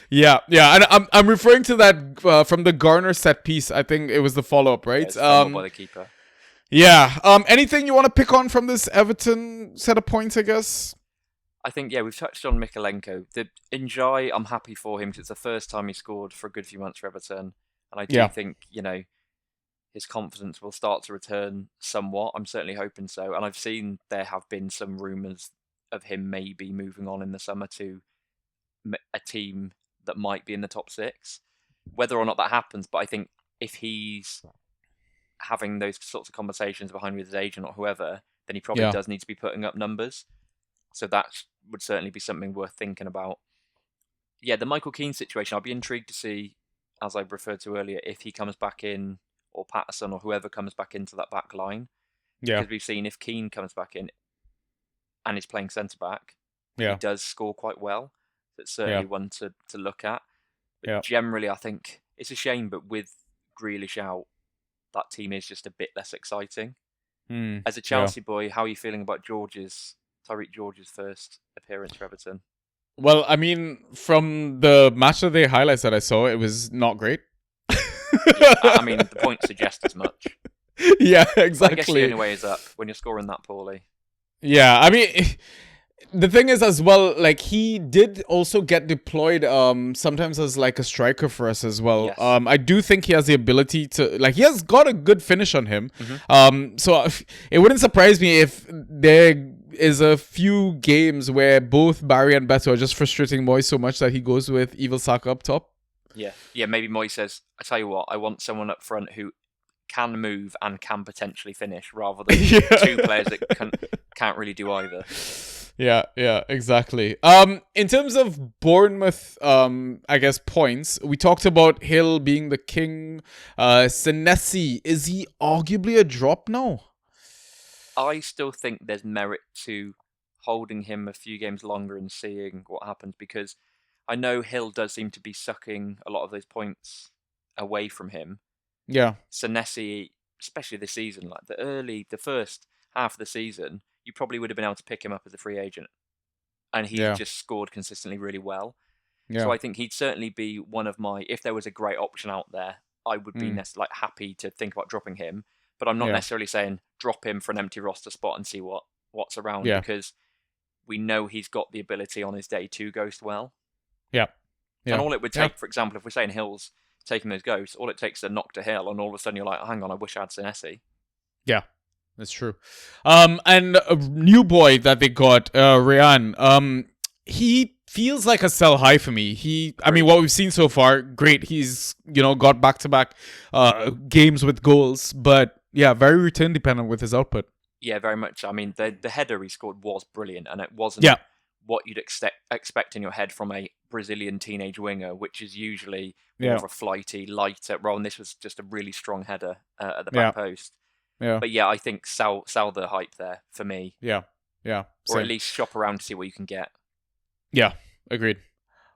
Yeah, and I'm referring to that from the Garner set piece. I think it was the follow up, right? Yeah, by the keeper. Yeah. Anything you want to pick on from this Everton set of points, I guess? I think, yeah, we've touched on Mikalenko. The Njai, I'm happy for him because it's the first time he scored for a good few months for Everton. And I do think, his confidence will start to return somewhat. I'm certainly hoping so. And I've seen there have been some rumours of him maybe moving on in the summer to a team that might be in the top 6. Whether or not that happens, but I think if he's having those sorts of conversations behind with his agent or whoever, then he probably does need to be putting up numbers. So that would certainly be something worth thinking about. Yeah, the Michael Keane situation, I'll be intrigued to see, as I referred to earlier, if he comes back in, or Patterson, or whoever comes back into that back line. Yeah. Because we've seen if Keane comes back in and is playing centre-back, he Yeah. does score quite well. That's certainly one to look at. But Yeah. generally, I think it's a shame, but with Grealish out, that team is just a bit less exciting. As a Chelsea boy, how are you feeling about Tyreek George's first appearance for Everton? Well, I mean, from the match of the highlights that I saw, it was not great. I mean, the points suggest as much. Yeah, exactly. I guess the only way is up when you're scoring that poorly. Yeah, I mean, the thing is as well, like, he did also get deployed sometimes as like a striker for us as well. Yes. I do think he has the ability to, like, he has got a good finish on him. So it wouldn't surprise me if there is a few games where both Barry and Beto are just frustrating Moyes so much that he goes with Evil Saka up top. Yeah, maybe Moyes says, I tell you what, I want someone up front who can move and can potentially finish, rather than two players that can't really do either. Yeah, exactly. In terms of Bournemouth, I guess points, we talked about Hill being the king. Senesi, is he arguably a drop now? I still think there's merit to holding him a few games longer and seeing what happens, because I know Hill does seem to be sucking a lot of those points away from him. Yeah. Senesi, especially this season, like the first half of the season, you probably would have been able to pick him up as a free agent. And he just scored consistently really well. Yeah. So I think he'd certainly be one of my, if there was a great option out there, I would be happy to think about dropping him. But I'm not necessarily saying drop him for an empty roster spot and see what's around, because we know he's got the ability on his day to ghost well. Yeah. And all it would take, for example, if we're saying Hill's taking those ghosts, all it takes is a knock to Hill, and all of a sudden you're like, oh, hang on, I wish I had Senesi. Yeah, that's true. And a new boy that they got, Ryan, he feels like a sell high for me. I mean, what we've seen so far, great. He's, got back-to-back games with goals, but yeah, very return dependent with his output. Yeah, very much. I mean, the header he scored was brilliant, and it wasn't what you'd expect in your head from a Brazilian teenage winger, which is usually more of a flighty, lighter role, and this was just a really strong header at the back post. Yeah. But yeah, I think sell the hype there for me. Yeah. Or at least shop around to see what you can get. Yeah, agreed.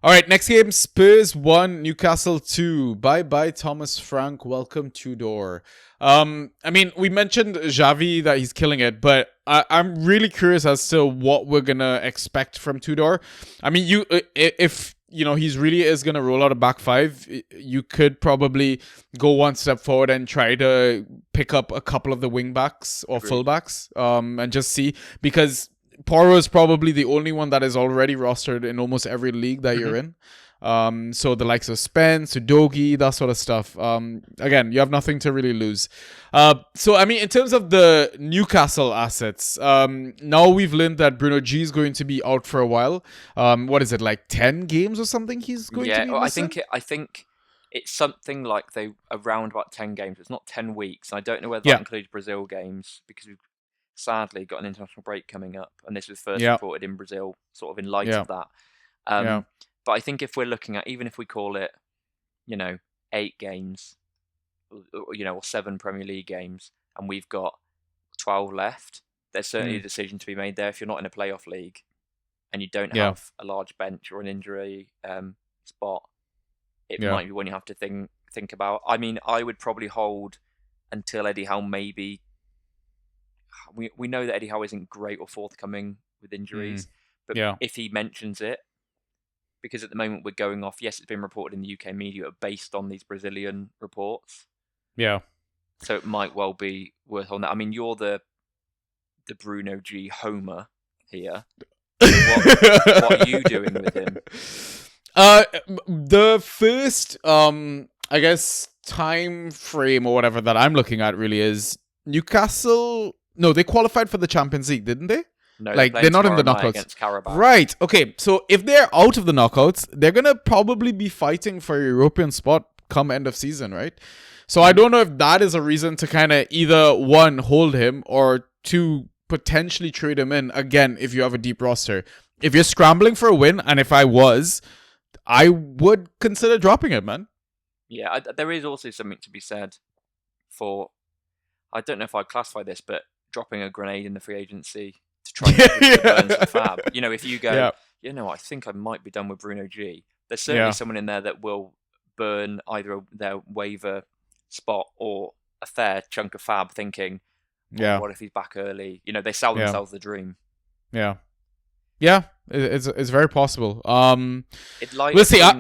All right, next game, Spurs 1, Newcastle 2. Bye-bye, Thomas Frank. Welcome, Tudor. I mean, we mentioned Xavi, that he's killing it, but I'm really curious as to what we're going to expect from Tudor. I mean, if he's really is going to roll out a back five, you could probably go one step forward and try to pick up a couple of the wing backs or fullbacks and just see, because Porro is probably the only one that is already rostered in almost every league that you're in. So the likes of Spence, Udogi, that sort of stuff. Again, you have nothing to really lose. So, I mean, in terms of the Newcastle assets, now we've learned that Bruno G is going to be out for a while. What is it, like 10 games or something he's going to be missing? I think it's something like around about 10 games. It's not 10 weeks. I don't know whether that includes Brazil games, because we've sadly got an international break coming up, and this was first reported in Brazil, sort of in light of that. But I think if we're looking at, even if we call it, 8 games, or 7 Premier League games, and we've got 12 left, there's certainly a decision to be made there. If you're not in a playoff league and you don't have a large bench or an injury spot, it might be one you have to think about. I mean, I would probably hold until Eddie Howe maybe. We know that Eddie Howe isn't great or forthcoming with injuries, but if he mentions it, because at the moment we're going off, yes, it's been reported in the UK media based on these Brazilian reports. Yeah. So it might well be worth on that. I mean, you're the Bruno G homer here. What are you doing with him? The first, I guess, time frame or whatever that I'm looking at really is Newcastle. No, they qualified for the Champions League, didn't they? No, like they're not in the knockouts. Against Karabakh. Right. Okay. So if they're out of the knockouts, they're gonna probably be fighting for a European spot come end of season, right? So I don't know if that is a reason to kind of either one, hold him, or two, potentially trade him in again if you have a deep roster. If you're scrambling for a win, and if I was, I would consider dropping him, man. Yeah, there is also something to be said for, I don't know if I'd classify this, but dropping a grenade in the free agency to try and get burns for Fab. You know, if you go, I think I might be done with Bruno G, there's certainly someone in there that will burn either their waiver spot or a fair chunk of Fab thinking, what if he's back early? You know, they sell themselves the dream. Yeah, it's very possible. We'll see. I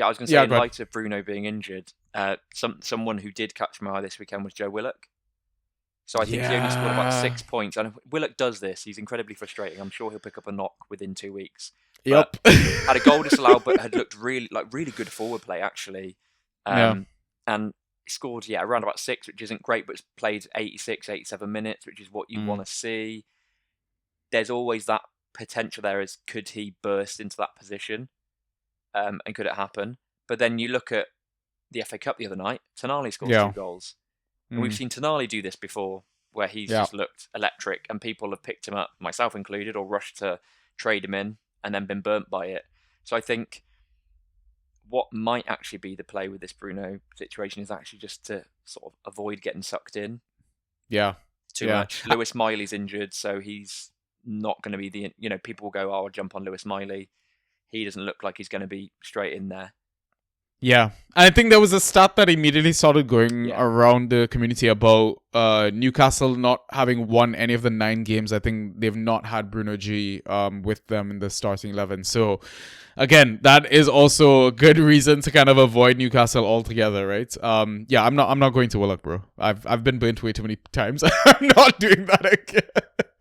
was going to say, in light of Bruno being injured, someone who did catch my eye this weekend was Joe Willock. So I think he only scored about 6 points. And Willock does this. He's incredibly frustrating. I'm sure he'll pick up a knock within 2 weeks. Yep. Had a goal disallowed, but had looked really good forward play, actually. And scored, around about 6, which isn't great, but played 86, 87 minutes, which is what you want to see. There's always that potential there as could he burst into that position? And could it happen? But then you look at the FA Cup the other night, Tonali scored 2 goals. And we've seen Tonali do this before, where he's just looked electric, and people have picked him up, myself included, or rushed to trade him in and then been burnt by it. So I think what might actually be the play with this Bruno situation is actually just to sort of avoid getting sucked in. Too much. Lewis Miley's injured, so he's not going to be people will go, I'll jump on Lewis Miley. He doesn't look like he's going to be straight in there. Yeah, I think there was a stat that immediately started going around the community about Newcastle not having won any of the 9 games. I think they've not had Bruno G with them in the starting 11. So again, that is also a good reason to kind of avoid Newcastle altogether, right? I'm not going to Willock, bro. I've been burnt way too many times. I'm not doing that again.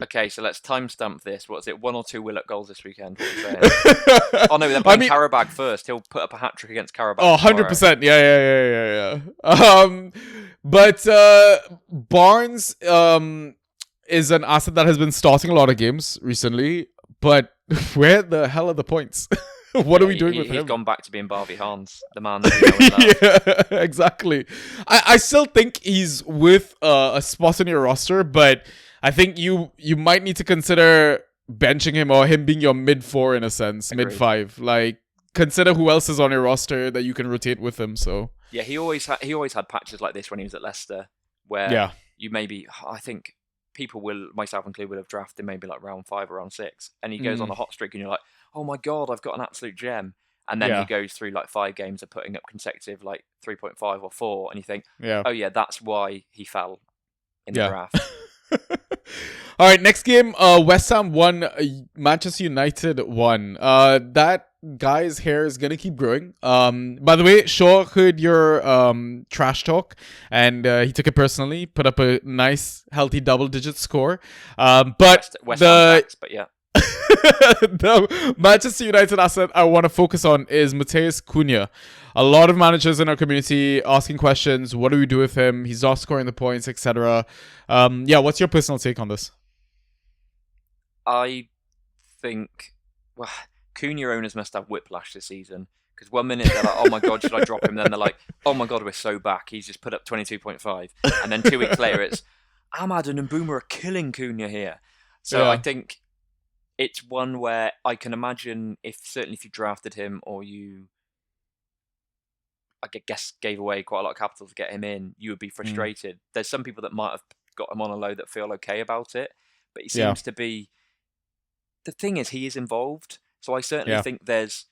Okay, so let's timestamp this. What is it? 1 or 2 Willock goals this weekend? What are you saying? Oh no, they're playing Karabakh first. He'll put up a hat trick against Karabakh. Oh, 100%. Yeah. But Barnes is an asset that has been starting a lot of games recently. But where the hell are the points? What are we doing with him? He's gone back to being Barbie Hans, the man that we know. Exactly. I still think he's with a spot in your roster, but I think you might need to consider benching him or him being your mid-4 in a sense, mid-5. Like, consider who else is on your roster that you can rotate with him. So yeah, he always had patches like this when he was at Leicester, where you maybe, I think people will, myself included, would have drafted maybe like round 5 or round 6, and he goes on a hot streak, and you're like, oh my god, I've got an absolute gem. And then he goes through like 5 games of putting up consecutive like 3.5 or 4, and you think, oh yeah, that's why he fell in the draft. All right, next game, West Ham 1, Manchester United 1. That guy's hair is gonna keep growing. By the way, Shaw heard your trash talk, and he took it personally. Put up a nice, healthy double-digit score. But West Ham backs, but yeah. The Manchester United asset I want to focus on is Matheus Cunha. A lot of managers in our community asking questions. What do we do with him? He's not scoring the points, etc. What's your personal take on this? I think, Cunha owners must have whiplash this season, because 1 minute they're like, oh my god, should I drop him? Then they're like, oh my god, we're so back. He's just put up 22.5. And then 2 weeks later it's, Ahmad and Mbeumo are killing Cunha here. So I think it's one where I can imagine certainly if you drafted him or you, I guess, gave away quite a lot of capital to get him in, you would be frustrated. There's some people that might have got him on a low that feel okay about it, but he seems to be. The thing is, he is involved, so I certainly think there's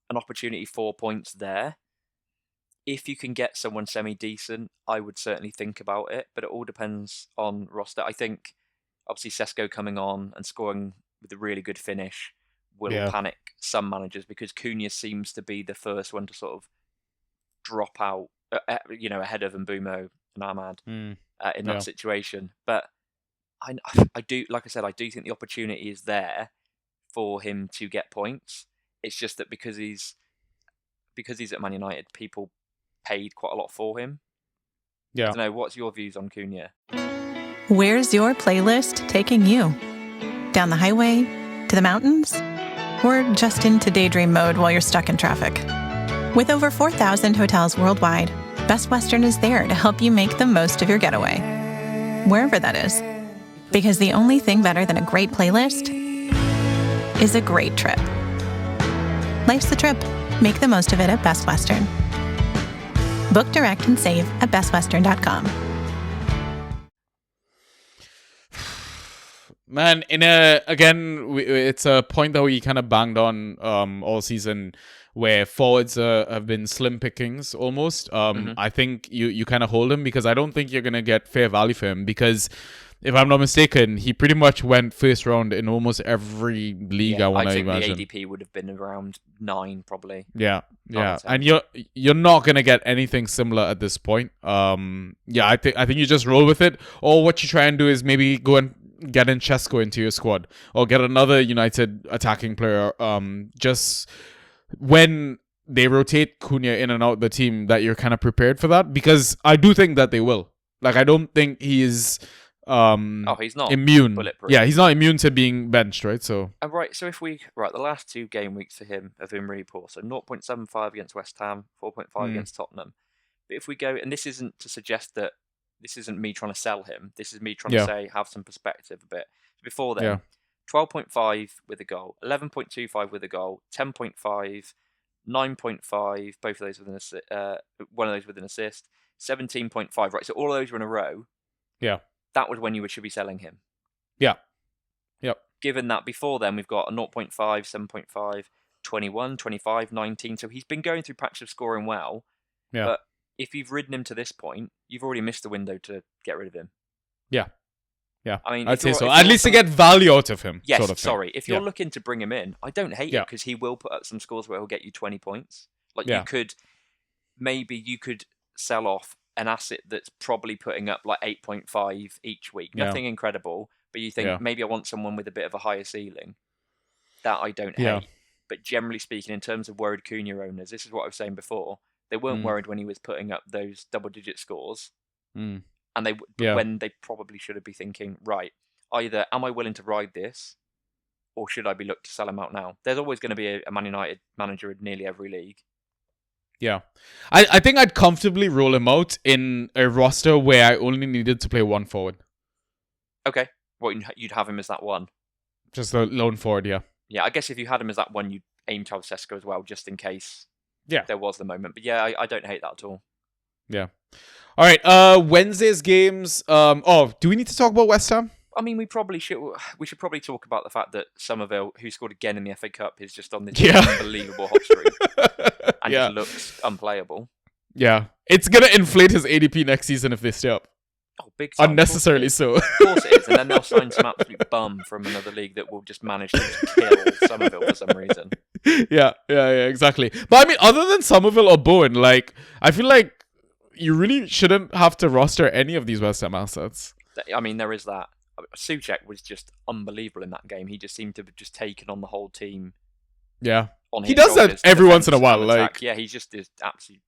an opportunity for points there. If you can get someone semi-decent, I would certainly think about it, but it all depends on roster. I think, obviously, Sesko coming on and scoring with a really good finish will panic some managers, because Cunha seems to be the first one to sort of drop out, ahead of Mbeumo and Ahmad. in that situation. But I do, like I said, I do think the opportunity is there for him to get points. It's just that because he's at Man United, people paid quite a lot for him. Yeah. I don't know. What's your views on Cunha? Where's your playlist taking you? Down the highway? To the mountains? Or just into daydream mode while you're stuck in traffic? With over 4,000 hotels worldwide, Best Western is there to help you make the most of your getaway, wherever that is. Because the only thing better than a great playlist is a great trip. Life's the trip. Make the most of it at Best Western. Book direct and save at bestwestern.com. Man, it's a point that we kind of banged on all season, where forwards have been slim pickings almost. I think you kind of hold him because I don't think you're going to get fair value for him, because if I'm not mistaken, he pretty much went first round in almost every league. I want to imagine. I think the ADP would have been around 9 probably. Yeah. And you're not going to get anything similar at this point. I think you just roll with it. Or what you try and do is maybe go and get in Chesko into your squad, or get another United attacking player. Just when they rotate Cunha in and out the team, that you're kind of prepared for that, because I do think that they will. Like, I don't think he is he's not immune. Bulletproof. Yeah, he's not immune to being benched, right? So so if the last 2 game weeks for him have been really poor. So 0.75 against West Ham, 4.5 against Tottenham. But if we go, and this isn't to suggest that this isn't me trying to sell him. This is me trying to say, have some perspective a bit. Before then, 12.5 with a goal, 11.25 with a goal, 10.5, 9.5, both of those with an assist, one of those with an assist, 17.5. Right, so all of those were in a row. Yeah. That was when you should be selling him. Yeah. Yep. Given that before then, we've got a 0.5, 7.5, 21, 25, 19. So he's been going through patches of scoring well. Yeah. But if you've ridden him to this point, you've already missed the window to get rid of him. Yeah. Yeah. I mean, I'd say so. At least to get value out of him. Yes, sort of sorry. If you're looking to bring him in, I don't hate it, because he will put up some scores where he'll get you 20 points. Like, you could sell off an asset that's probably putting up like 8.5 each week. Nothing incredible, but you think maybe I want someone with a bit of a higher ceiling. That I don't hate. But generally speaking, in terms of worried Cunha owners, this is what I was saying before. They weren't worried when he was putting up those double-digit scores. And when they probably should have been thinking, right, either am I willing to ride this, or should I be looked to sell him out now? There's always going to be a Man United manager in nearly every league. Yeah. I think I'd comfortably roll him out in a roster where I only needed to play one forward. Okay. Well, you'd have him as that one? Just a lone forward, yeah. Yeah, I guess if you had him as that one, you'd aim to have Sesko as well, just in case there was the moment. But yeah, I don't hate that at all. Yeah. All right. Wednesday's games. Do we need to talk about West Ham? I mean, we should probably talk about the fact that Somerville, who scored again in the FA Cup, is just on this unbelievable hot streak and just looks unplayable. Yeah, it's gonna inflate his ADP next season if they stay up. Oh, big time. Unnecessarily so. Of course it is, and then they'll sign some absolute bum from another league that will just manage to kill Somerville for some reason. Yeah, exactly. But I mean, other than Somerville or Bowen, like, I feel like you really shouldn't have to roster any of these West Ham assets. I mean, there is that. Souček was just unbelievable in that game. He just seemed to have just taken on the whole team. Yeah, he does that every once in a while. Like, yeah, he just is absolutely.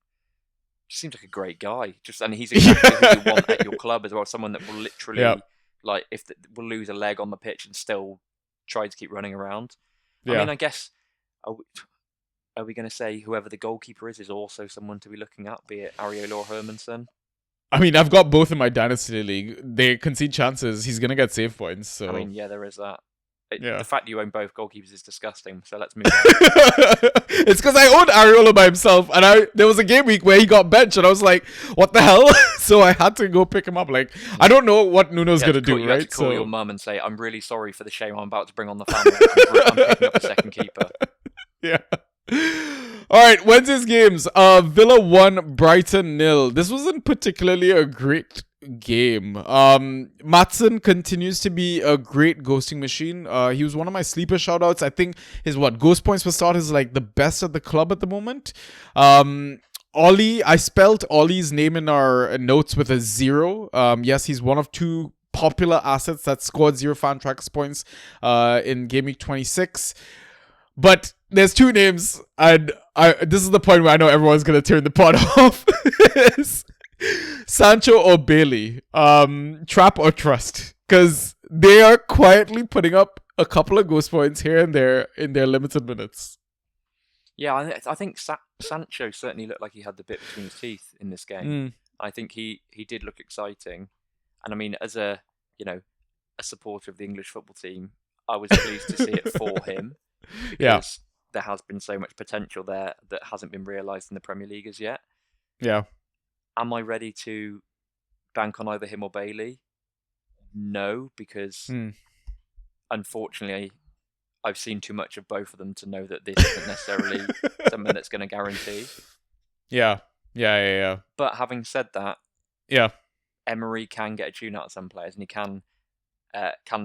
Just seems like a great guy. And he's exactly who you want at your club as well. Someone that will literally, will lose a leg on the pitch and still try to keep running around. I mean, I guess, are we going to say whoever the goalkeeper is also someone to be looking at, be it Areola or Hermansen? I mean, I've got both in my Dynasty League. They concede chances. He's going to get save points. So. I mean, yeah, there is that. Yeah. The fact you own both goalkeepers is disgusting, so let's move on. It's because I owned Areola by himself, and there was a game week where he got benched, and I was like, what the hell? So I had to go pick him up. Like, I don't know what Nuno's going to do, you right? Have to call your mum and say, I'm really sorry for the shame I'm about to bring on the family. I'm picking up a second keeper. Yeah. All right, Wednesday's games. Villa 1, Brighton 0. This wasn't particularly a great game. Maatsen continues to be a great ghosting machine. He was one of my sleeper shoutouts. I think his ghost points per start is like the best at the club at the moment. Ollie, I spelled Ollie's name in our notes with a 0. Yes, he's one of 2 popular assets that scored 0 Fantrax points in Game Week 26. But there's 2 names, and this is the point where I know everyone's going to turn the pod off. Sancho or Bailey, trap or trust, because they are quietly putting up a couple of ghost points here and there in their limited minutes. Yeah, I think Sancho certainly looked like he had the bit between his teeth in this game. I think he did look exciting, and I mean, as a supporter of the English football team, I was pleased to see it for him because there has been so much potential there that hasn't been realised in the Premier League as yet. Yeah. Am I ready to bank on either him or Bailey? No, because unfortunately, I've seen too much of both of them to know that this isn't necessarily something that's going to guarantee. Yeah. But having said that, Emery can get a tune out of some players, and he can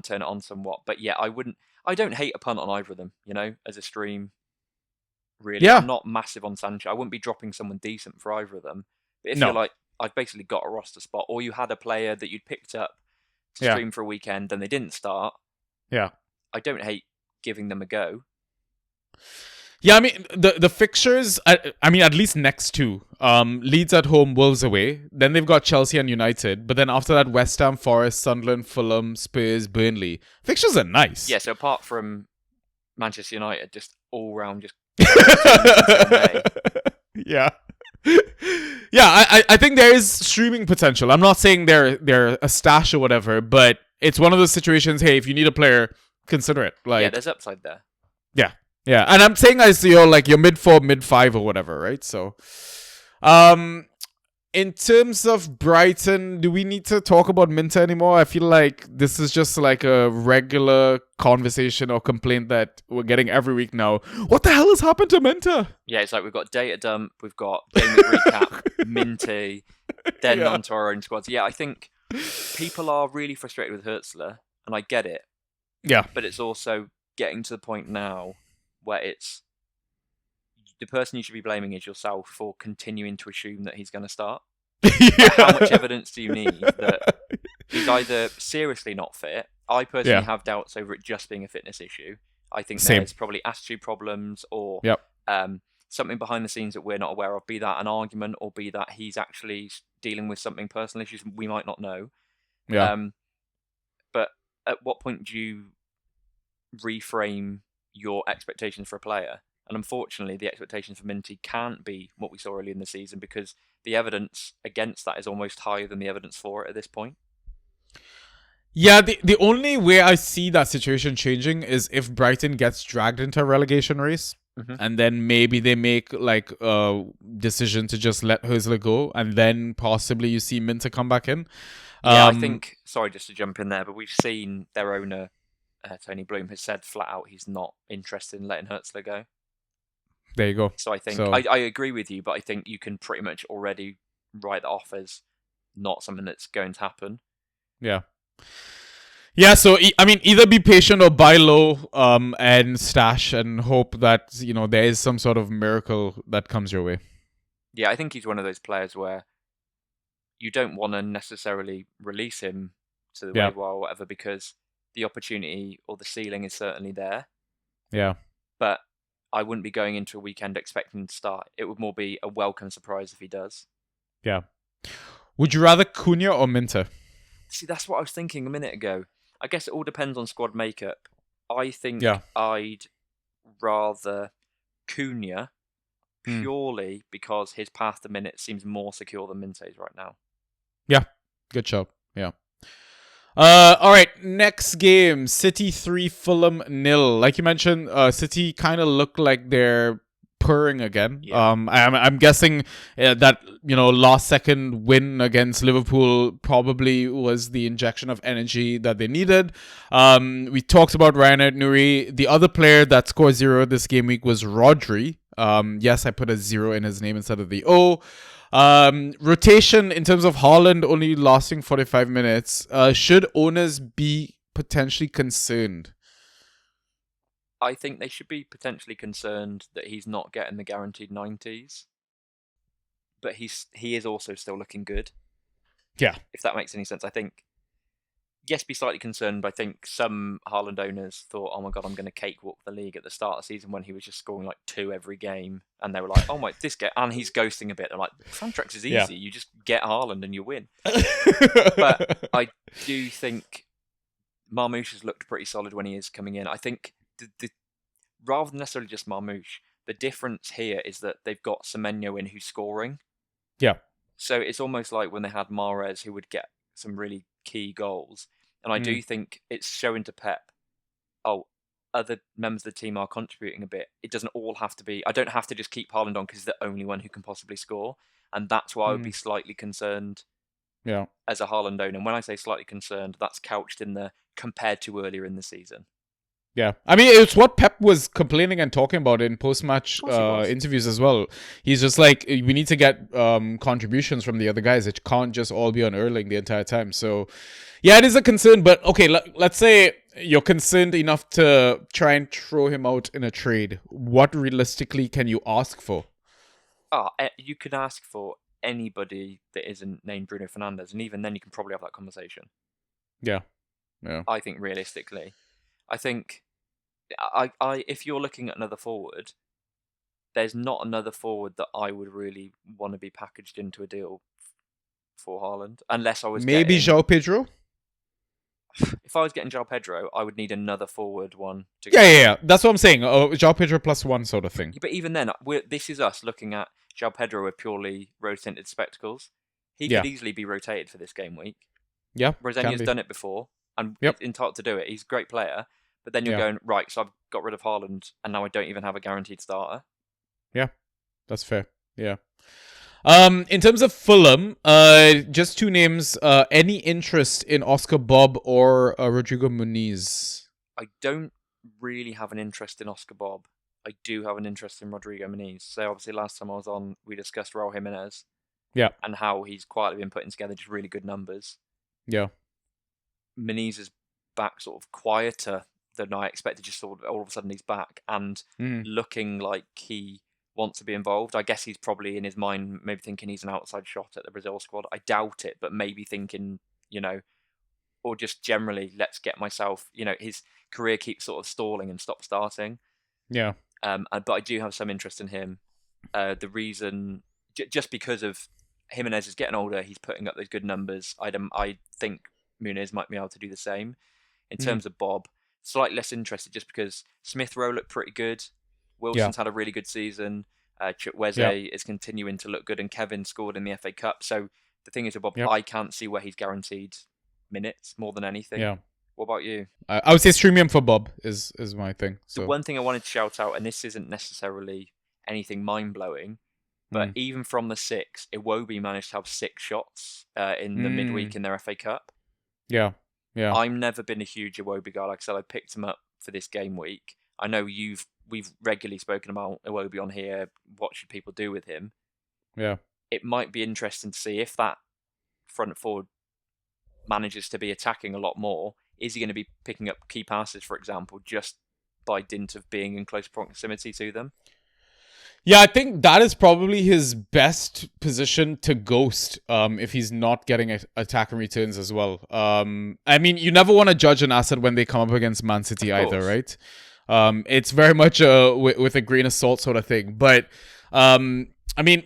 turn it on somewhat. But yeah, I don't hate a punt on either of them. As a stream, really, I'm not massive on Sancho. I wouldn't be dropping someone decent for either of them. But if you're like, I've basically got a roster spot, or you had a player that you'd picked up to stream for a weekend and they didn't start. Yeah, I don't hate giving them a go. Yeah, I mean, the fixtures, I mean, at least next 2. Leeds at home, Wolves away. Then they've got Chelsea and United. But then after that, West Ham, Forest, Sunderland, Fulham, Spurs, Burnley. Fixtures are nice. Yeah, so apart from Manchester United, just all round, just... Yeah. Yeah, I think there is streaming potential. I'm not saying they're a stash or whatever, but it's one of those situations, hey, if you need a player, consider it. Like, yeah, there's upside there. Yeah, and I'm saying your mid 4, mid 5 or whatever, right? So, in terms of Brighton, do we need to talk about Minter anymore? I feel like this is just like a regular conversation or complaint that we're getting every week now. What the hell has happened to Minter? Yeah, it's like we've got data dump, we've got game week recap, Minty, then onto our own squads. Yeah, I think people are really frustrated with Hertzler, and I get it. Yeah. But it's also getting to the point now where it's the person you should be blaming is yourself for continuing to assume that he's going to start. Like, how much evidence do you need that he's either seriously not fit? I personally have doubts over it just being a fitness issue. I think there's probably attitude problems or something behind the scenes that we're not aware of, be that an argument or be that he's actually dealing with something personal issues we might not know. But at what point do you reframe your expectations for a player? And unfortunately, the expectations for Minty can't be what we saw early in the season because the evidence against that is almost higher than the evidence for it at this point. Yeah, the only way I see that situation changing is if Brighton gets dragged into a relegation race, and then maybe they make like a decision to just let Hertzler go, and then possibly you see Minter come back in. Yeah, I think, sorry just to jump in there, but we've seen their owner, Tony Bloom, has said flat out he's not interested in letting Hertzler go. There you go. So I think, I agree with you, but I think you can pretty much already write that off as not something that's going to happen. Yeah. Yeah, so, I mean, either be patient or buy low and stash and hope that, there is some sort of miracle that comes your way. Yeah, I think he's one of those players where you don't want to necessarily release him to the waiver wire or whatever because the opportunity or the ceiling is certainly there. Yeah. But I wouldn't be going into a weekend expecting him to start. It would more be a welcome surprise if he does. Yeah. Would you rather Cunha or Minter? See, that's what I was thinking a minute ago. I guess it all depends on squad makeup. I think I'd rather Cunha purely because his path to minutes seems more secure than Minte's right now. Yeah, good job. Yeah. All right, next game, City 3, Fulham 0. Like you mentioned, City kind of look like they're purring again. Yeah. I'm guessing that last second win against Liverpool probably was the injection of energy that they needed. We talked about Ryan Nuri. The other player that scored 0 this game week was Rodri. Yes, I put a 0 in his name instead of the O. Rotation in terms of Haaland only lasting 45 minutes. Should owners be potentially concerned? I think they should be potentially concerned that he's not getting the guaranteed 90s. but he is also still looking good. Yeah. If that makes any sense. I think, yes, be slightly concerned, but I think some Haaland owners thought, oh my God, I'm going to cakewalk the league at the start of the season when he was just scoring like 2 every game. And they were like, oh my, this guy, and he's ghosting a bit. I'm like, Fantrax is easy. Yeah. You just get Haaland and you win. But I do think Marmoush has looked pretty solid when he is coming in. I think rather than necessarily just Marmoush, the difference here is that they've got Semenyo in who's scoring. Yeah. So it's almost like when they had Mahrez, who would get some really key goals. And I do think it's showing to Pep, other members of the team are contributing a bit. It doesn't all have to be, I don't have to just keep Haaland on because he's the only one who can possibly score. And that's why I would be slightly concerned as a Haaland owner. And when I say slightly concerned, that's couched in the compared to earlier in the season. Yeah, I mean, it's what Pep was complaining and talking about in post-match interviews as well. He's just like, we need to get contributions from the other guys. It can't just all be on Erling the entire time. So, yeah, it is a concern. But, okay, let's say you're concerned enough to try and throw him out in a trade. What realistically can you ask for? You could ask for anybody that isn't named Bruno Fernandes. And even then, you can probably have that conversation. Yeah. I think realistically. I think if you're looking at another forward, there's not another forward that I would really want to be packaged into a deal for Haaland, unless I was maybe João Pedro. If I was getting João Pedro, I would need another forward one to. Yeah. That's what I'm saying. João Pedro +1 sort of thing. But even then, this is us looking at João Pedro with purely rose-tinted spectacles. He could easily be rotated for this game week. Yeah, Rosenior's done it before and entitled to do it. He's a great player. But then you're going, right, so I've got rid of Haaland, and now I don't even have a guaranteed starter. Yeah, that's fair. Yeah. In terms of Fulham, just 2 names. Any interest in Oscar Bob or Rodrigo Muniz? I don't really have an interest in Oscar Bob. I do have an interest in Rodrigo Muniz. So obviously last time I was on, we discussed Raul Jimenez. Yeah. And how he's quietly been putting together just really good numbers. Yeah. Muniz is back sort of quieter than I expected, just sort of all of a sudden he's back and looking like he wants to be involved. I guess he's probably in his mind maybe thinking he's an outside shot at the Brazil squad. I doubt it, but maybe thinking, or just generally, let's get myself, his career keeps sort of stalling and stop starting. Yeah. But I do have some interest in him. The reason, just because of Jimenez is getting older, he's putting up those good numbers. I think Muniz might be able to do the same. In terms of Bob, slightly less interested just because Smith Rowe looked pretty good. Wilson's had a really good season. Chukwueze is continuing to look good, and Kevin scored in the FA Cup. So the thing is with Bob, I can't see where he's guaranteed minutes more than anything. Yeah. What about you? I would say streamium for Bob is my thing. So. The one thing I wanted to shout out, and this isn't necessarily anything mind-blowing, but even from the 6, Iwobi managed to have 6 shots in the midweek in their FA Cup. Yeah. I've never been a huge Iwobi guy. Like I said, I picked him up for this game week. I know we've regularly spoken about Iwobi on here. What should people do with him? Yeah. It might be interesting to see if that front forward manages to be attacking a lot more. Is he going to be picking up key passes, for example, just by dint of being in close proximity to them? Yeah, I think that is probably his best position to ghost if he's not getting attack and returns as well. I mean, you never want to judge an asset when they come up against Man City either, right? It's very much with a grain of salt sort of thing. But, I mean,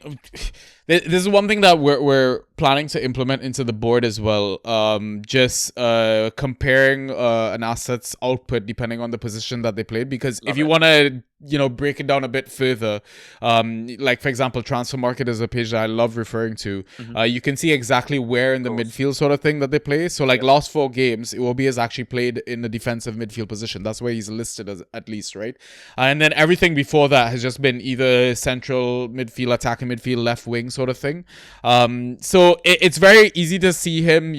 this is one thing that we're planning to implement into the board as well. Just comparing an asset's output depending on the position that they played. Because if you want to, break it down a bit further, like for example, Transfer Market is a page that I love referring to. You can see exactly where in the midfield sort of thing that they play. So like last 4 games, Iwobi has actually played in the defensive midfield position. That's where he's listed as at least, right? And then everything before that has just been either central midfield, attacking midfield, left wing sort of thing. So it's very easy to see him,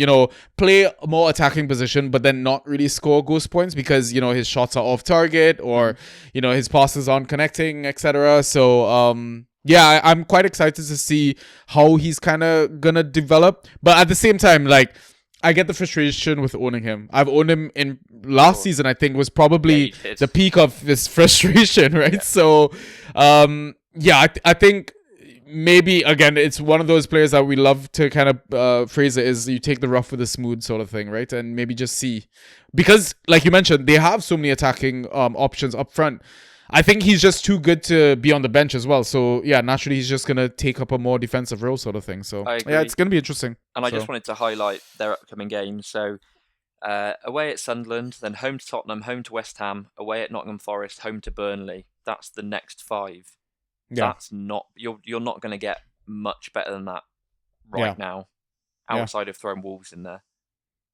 play a more attacking position, but then not really score ghost points because, his shots are off target or, his passes aren't connecting, etc. So, I'm quite excited to see how he's kind of gonna develop. But at the same time, like, I get the frustration with owning him. I've owned him in last season, I think, was probably the peak of this frustration, right? Yeah. So, I think maybe, again, it's one of those players that we love to kind of phrase it is you take the rough with the smooth sort of thing, right? And maybe just see. Because, like you mentioned, they have so many attacking options up front. I think he's just too good to be on the bench as well. So, yeah, naturally, he's just going to take up a more defensive role sort of thing. So, yeah, it's going to be interesting. And I just wanted to highlight their upcoming games. So, away at Sunderland, then home to Tottenham, home to West Ham, away at Nottingham Forest, home to Burnley. That's the next 5. Yeah. That's not... You're not going to get much better than that right now, outside of throwing Wolves in there.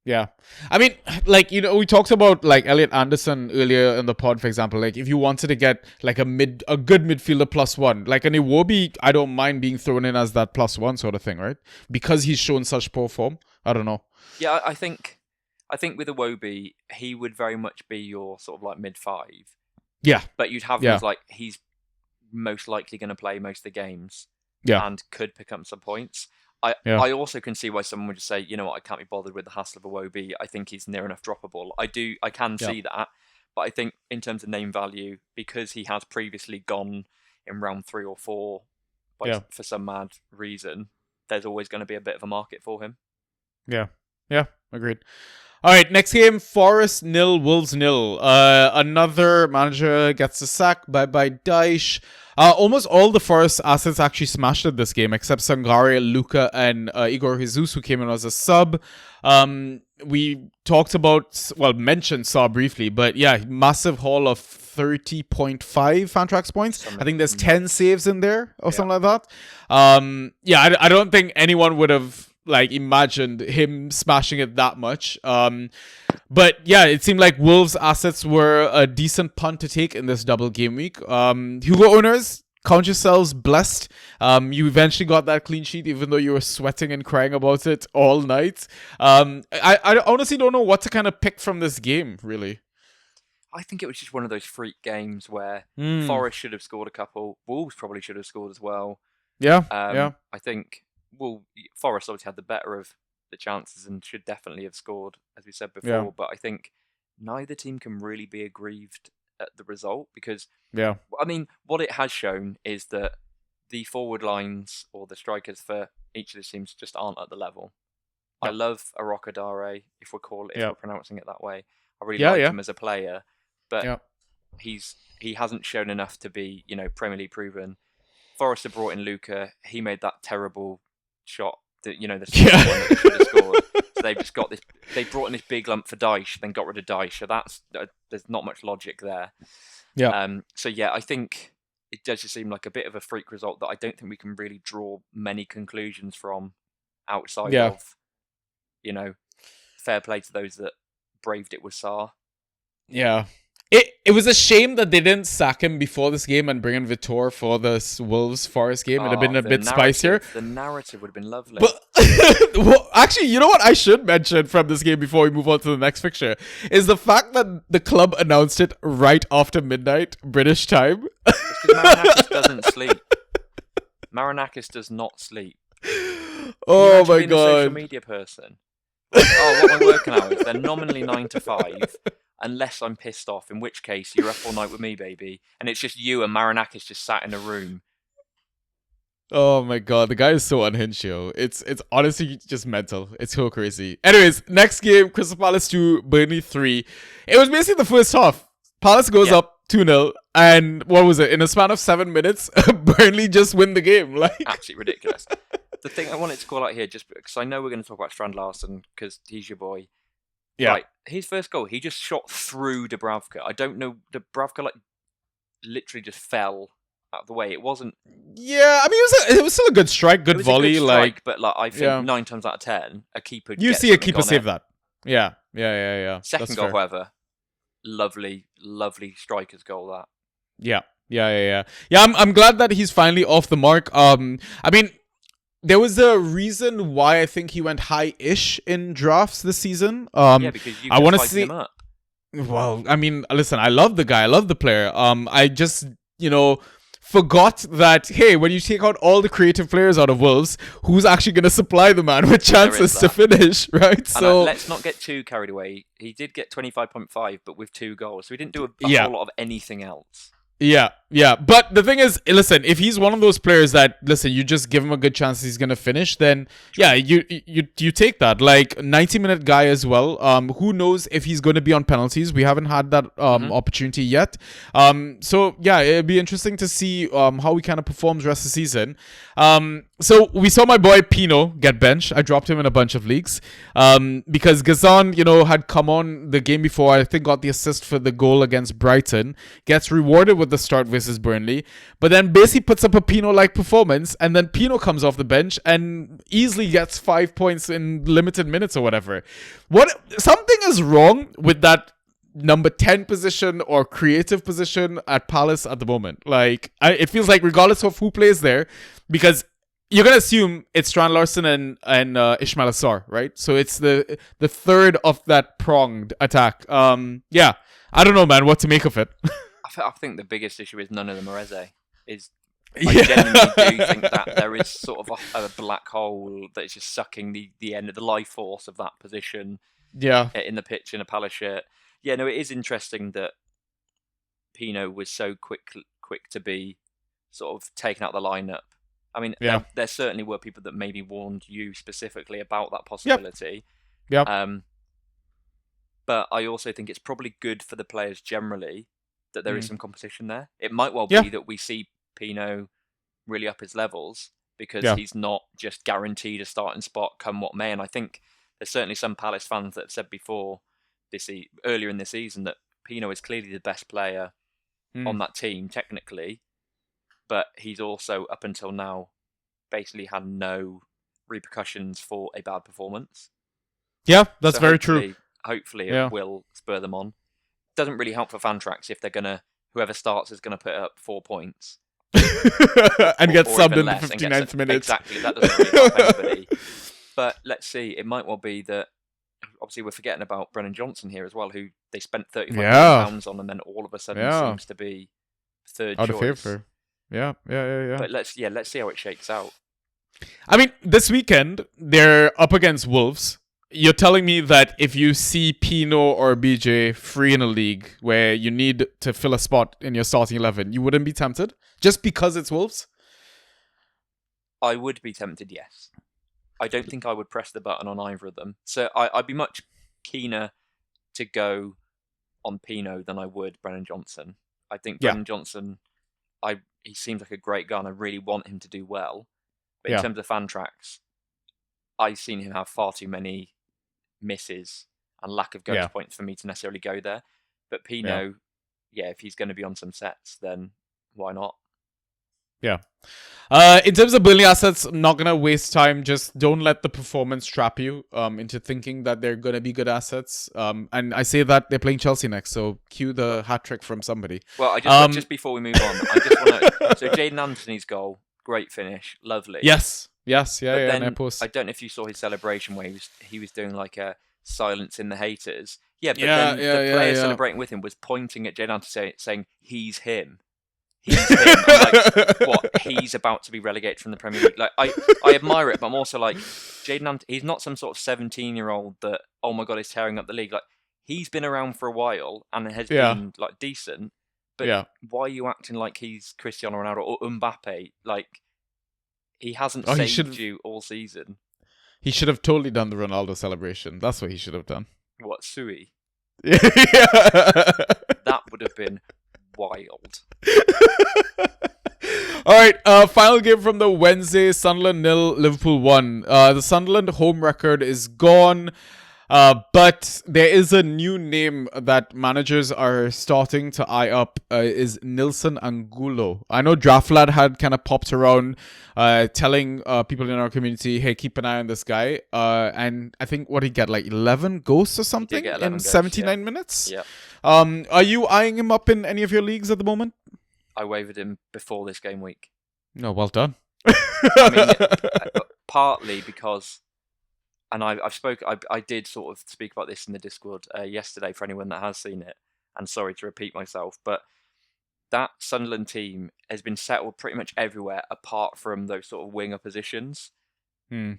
Yeah. I mean, like, we talked about, like, Elliot Anderson earlier in the pod, for example. Like, if you wanted to get, like, a good midfielder +1, like an Iwobi, I don't mind being thrown in as that +1 sort of thing, right? Because he's shown such poor form. I don't know. Yeah, I think with Iwobi, he would very much be your sort of, like, mid-5. Yeah. But you'd have him as, like, he's most likely going to play most of the games. Yeah. And could pick up some points. I also can see why someone would just say, you know what, I can't be bothered with the hassle of Iwobi. I think he's near enough droppable. I can see that, but I think in terms of name value, because he has previously gone in round 3 or 4 for some mad reason, there's always going to be a bit of a market for him. Yeah, agreed. All right, next game, Forest 0, Wolves 0. Another manager gets a sack. Bye-bye, Daesh. Almost all the Forest assets actually smashed at this game, except Sangare, Luca, and Igor Jesus, who came in as a sub. We talked about, mentioned Saw briefly, but yeah, massive haul of 30.5 Fantrax points. I think there's 10 saves in there or something like that. I don't think anyone would have imagined him smashing it that much. But yeah, it seemed like Wolves' assets were a decent punt to take in this double game week. Hugo owners, count yourselves blessed. You eventually got that clean sheet, even though you were sweating and crying about it all night. I honestly don't know what to kind of pick from this game, really. I think it was just one of those freak games where Forest should have scored a couple. Wolves probably should have scored as well. Yeah. I think Forest obviously had the better of the chances and should definitely have scored, as we said before. Yeah. But I think neither team can really be aggrieved at the result because, I mean, what it has shown is that the forward lines or the strikers for each of the teams just aren't at the level. I love Aroka Dare, if we're pronouncing it that way. I really like him as a player, but he hasn't shown enough to be, Premier League proven. Forrester brought in Luca. He made that terrible shot that the one that they should have scored. So they've just got this. They brought in this big lump for Daesh, then got rid of Daesh. So there's not much logic there. Yeah. So yeah, I think it does just seem like a bit of a freak result that I don't think we can really draw many conclusions from outside of, fair play to those that braved it with Saar. Yeah. It was a shame that they didn't sack him before this game and bring in Vitor for this Wolves Forest game. It'd have been a bit spicier. The narrative would have been lovely. But well, actually, you know what I should mention from this game before we move on to the next fixture is the fact that the club announced it right after midnight British time. It's because Marinakis doesn't sleep. Marinakis does not sleep. Oh my god! A social media person. What are my working hours? They're nominally 9 to 5. Unless I'm pissed off, in which case you're up all night with me, baby. And it's just you and Marinakis just sat in a room. Oh my god, the guy is so unhinged, yo. It's honestly just mental. It's so crazy. Anyways, next game, Crystal Palace 2, Burnley 3. It was basically the first half. Palace goes up 2-0, and what was it? In a span of 7 minutes, Burnley just win the game. Absolutely ridiculous. The thing I wanted to call out here, just because I know we're going to talk about Strand Larsen, because he's your boy. Yeah. Right, his first goal, he just shot through Dubravka. I don't know, Dubravka literally just fell out of the way. It wasn't. Yeah, I mean it was still a good strike, good volley, good strike, but I think 9 times out of 10, a keeper. You see a keeper save that. Yeah. Second goal, however, lovely striker's goal. That. Yeah. I'm glad that he's finally off the mark. I mean. There was a reason why I think he went high-ish in drafts this season. Because you I want to see him up. Well, I mean, listen, I love the guy. I love the player. I just, forgot that, hey, when you take out all the creative players out of Wolves, who's actually going to supply the man with chances to finish, right? And so let's not get too carried away. He did get 25.5, but with 2 goals. So he didn't do a whole lot of anything else. Yeah. But the thing is, listen, if he's one of those players that, listen, you just give him a good chance he's gonna finish, then yeah, you take that. Like 90-minute guy as well. Who knows if he's gonna be on penalties? We haven't had that opportunity yet. So yeah, it'd be interesting to see how he kind of performs rest of the season. So we saw my boy Pino get benched. I dropped him in a bunch of leagues. Because Gazan, had come on the game before, I think got the assist for the goal against Brighton, gets rewarded with the start versus Burnley, but then basically puts up a Pino-like performance, and then Pino comes off the bench and easily gets 5 points in limited minutes or whatever. Something is wrong with that number 10 position or creative position at Palace at the moment. Like, it feels like regardless of who plays there, because you're gonna assume it's Strand Larson and Ismail Assar, right? So it's the third of that pronged attack. Yeah, I don't know, man, what to make of it. I think the biggest issue is none of them are Eze. I genuinely do think that there is sort of a black hole that is just sucking the end of the life force of that position. Yeah, in the pitch in a Palace shirt. Yeah, no, it is interesting that Pino was so quick to be sort of taken out of the lineup. I mean, there certainly were people that maybe warned you specifically about that possibility. Yep. But I also think it's probably good for the players generally that there is some competition there. It might well be that we see Pino really up his levels because he's not just guaranteed a starting spot come what may. And I think there's certainly some Palace fans that have said before earlier in the season that Pino is clearly the best player on that team technically, but he's also up until now basically had no repercussions for a bad performance. Yeah, that's very true. Hopefully it will spur them on. Doesn't really help for Fantrax if whoever starts is gonna put up 4 points and get subbed in the 59th minute. Exactly, that doesn't really help anybody. But let's see, it might well be that. Obviously, we're forgetting about Brennan Johnson here as well, who they spent £35 million on, and then all of a sudden seems to be third out choice. Of favor. Yeah. But let's see how it shakes out. I mean, this weekend they're up against Wolves. You're telling me that if you see Pino or BJ free in a league where you need to fill a spot in your starting 11, you wouldn't be tempted just because it's Wolves? I would be tempted, yes. I don't think I would press the button on either of them. So I'd be much keener to go on Pino than I would Brennan Johnson. I think Brennan Johnson, he seems like a great guy and I really want him to do well. But in terms of Fantrax, I've seen him have far too many misses and lack of ghost points for me to necessarily go there. But Pino, if he's going to be on some sets, then why not? Yeah. In terms of building assets, I'm not going to waste time. Just don't let the performance trap you into thinking that they're going to be good assets. And I say that they're playing Chelsea next, so cue the hat trick from somebody. Well, I just before we move on, I just want to... So Jayden Anthony's goal, great finish, lovely. Yes. Then, I don't know if you saw his celebration where he was doing like a silence in the haters. Yeah, but then the player celebrating with him was pointing at Jayden Anthony saying, he's him. He's him. I'm like, what? He's about to be relegated from the Premier League. Like, I admire it, but I'm also like, Jayden Anthony, he's not some sort of 17-year-old that, oh my God, is tearing up the league. Like, he's been around for a while and has been like decent. But why are you acting like he's Cristiano Ronaldo or Mbappe? Like, he hasn't saved you all season. He should have totally done the Ronaldo celebration. That's what he should have done. What, Sui? Yeah. That would have been wild. All right, final game from the Wednesday, Sunderland 0, Liverpool 1. The Sunderland home record is gone, but there is a new name that managers are starting to eye up, is Nilson Angulo. I know Draftlad had kind of popped around telling people in our community, hey, keep an eye on this guy. And I think, what he get, like 11 ghosts or something in 79 minutes? Yeah. Are you eyeing him up in any of your leagues at the moment? I wavered him before this game week. No, well done. I mean, partly because, and I did sort of speak about this in the Discord yesterday for anyone that has seen it, and sorry to repeat myself, but that Sunderland team has been settled pretty much everywhere apart from those sort of winger positions. And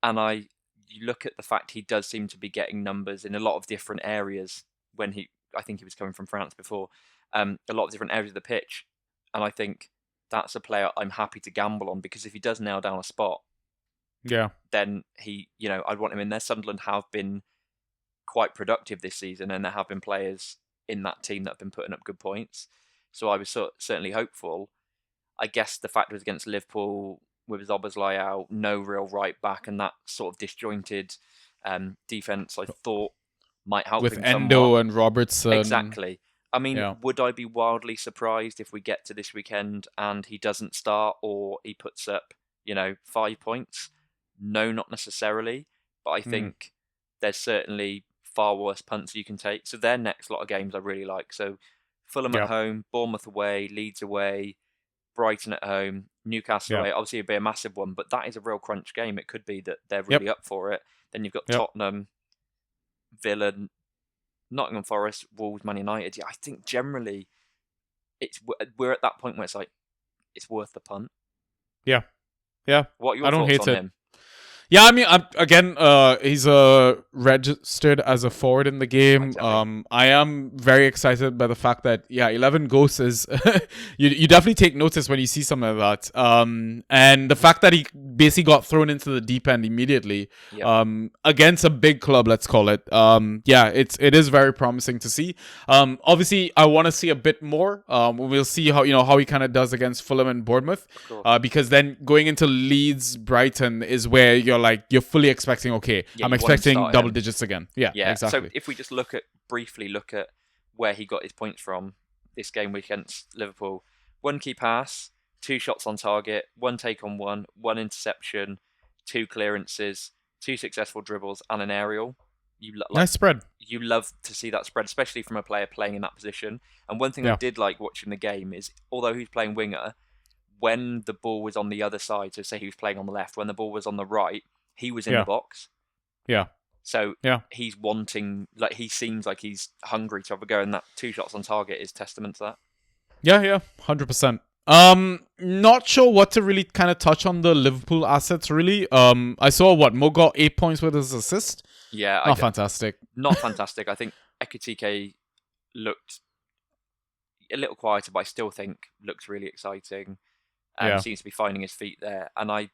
you look at the fact he does seem to be getting numbers in a lot of different areas when I think he was coming from France before. a lot of different areas of the pitch. And I think that's a player I'm happy to gamble on, because if he does nail down a spot, then I'd want him in there. Sunderland have been quite productive this season, and there have been players in that team that have been putting up good points. So I was certainly hopeful. I guess the fact was against Liverpool with Szoboszlai out, no real right back, and that sort of disjointed defence, I thought might help with him Endo somewhat. and Robertson. Exactly. I mean, would I be wildly surprised if we get to this weekend and he doesn't start, or he puts up, 5 points? No, not necessarily. But I think there's certainly far worse punts you can take. So their next lot of games I really like. So Fulham at home, Bournemouth away, Leeds away, Brighton at home, Newcastle away. Obviously, it'd be a massive one, but that is a real crunch game. It could be that they're really up for it. Then you've got Tottenham, Villa, Nottingham Forest, Wolves, Man United. Yeah, I think generally we're at that point where it's like it's worth the punt. Yeah. What are your I don't thoughts hate on it. him? Yeah, I mean, he's registered as a forward in the game. Exactly. I am very excited by the fact that 11 ghosts is you definitely take notice when you see something like that. And the fact that he basically got thrown into the deep end immediately against a big club, let's call it. It is very promising to see. Obviously, I want to see a bit more. We'll see how he kind of does against Fulham and Bournemouth, because then going into Leeds, Brighton is where you're fully expecting, I'm expecting double digits again. Yeah, exactly. So if we just briefly look at where he got his points from this game against Liverpool: 1 key pass, 2 shots on target, 1 take on 1 interception, 2 clearances, 2 successful dribbles, and an aerial. Nice spread. You love to see that spread, especially from a player playing in that position. And one thing I did like watching the game is, although he's playing winger, when the ball was on the other side, so say he was playing on the left, when the ball was on the right, he was in the box. Yeah. So he's wanting, he seems like he's hungry to have a go, and that 2 shots on target is testament to that. Yeah, 100%. Not sure what to really kind of touch on the Liverpool assets, really. I saw Mo got 8 points with his assist. Yeah. Not fantastic. Not fantastic. I think Ekitike looked a little quieter, but I still think looks really exciting. Seems to be finding his feet there. And I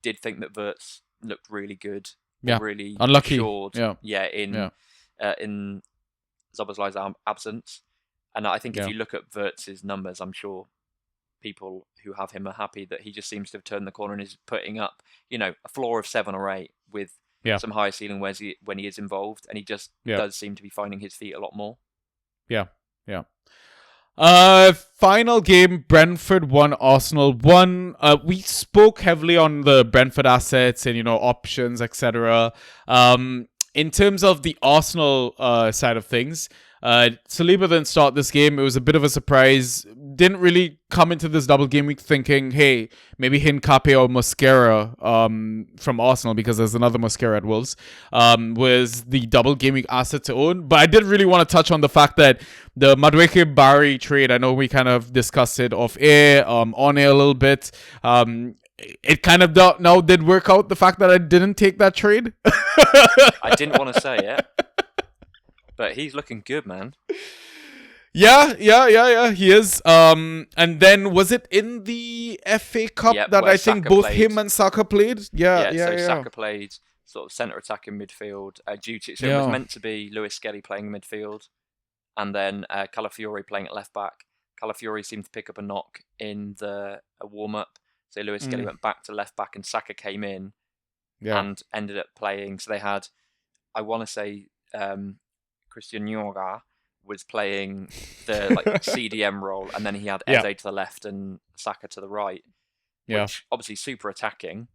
did think that Wirtz looked really good. Yeah. Really unlucky. Assured, in Szoboszlai's absence. And I think if you look at Wirtz's numbers, I'm sure people who have him are happy that he just seems to have turned the corner and is putting up, a floor of 7 or 8 with some higher ceiling when he is involved. And he just does seem to be finding his feet a lot more. Yeah. Final game, Brentford 1, Arsenal 1. We spoke heavily on the Brentford assets and, options, etc. In terms of the Arsenal side of things, Saliba didn't start this game. It was a bit of a surprise. Didn't really come into this double game week thinking, hey, maybe Hincapié or Mosquera from Arsenal, because there's another Mosquera at Wolves, was the double game week asset to own. But I did really want to touch on the fact that the Madueke Barry trade, I know we kind of discussed it off air, on air a little bit. It kind of now did work out, the fact that I didn't take that trade. I didn't want to say it, but he's looking good, man. Yeah, he is. And then was it in the FA Cup that I think both him and Saka played? Yeah. Saka played sort of centre attacking midfield. It was meant to be Lewis Skelly playing midfield, and then Calafiori playing at left back. Calafiori seemed to pick up a knock in a warm up. So Lewis Skelly went back to left back, and Saka came in and ended up playing. So they had, I want to say, Christian Yorga was playing the CDM role, and then he had Eze to the left and Saka to the right, which obviously super attacking.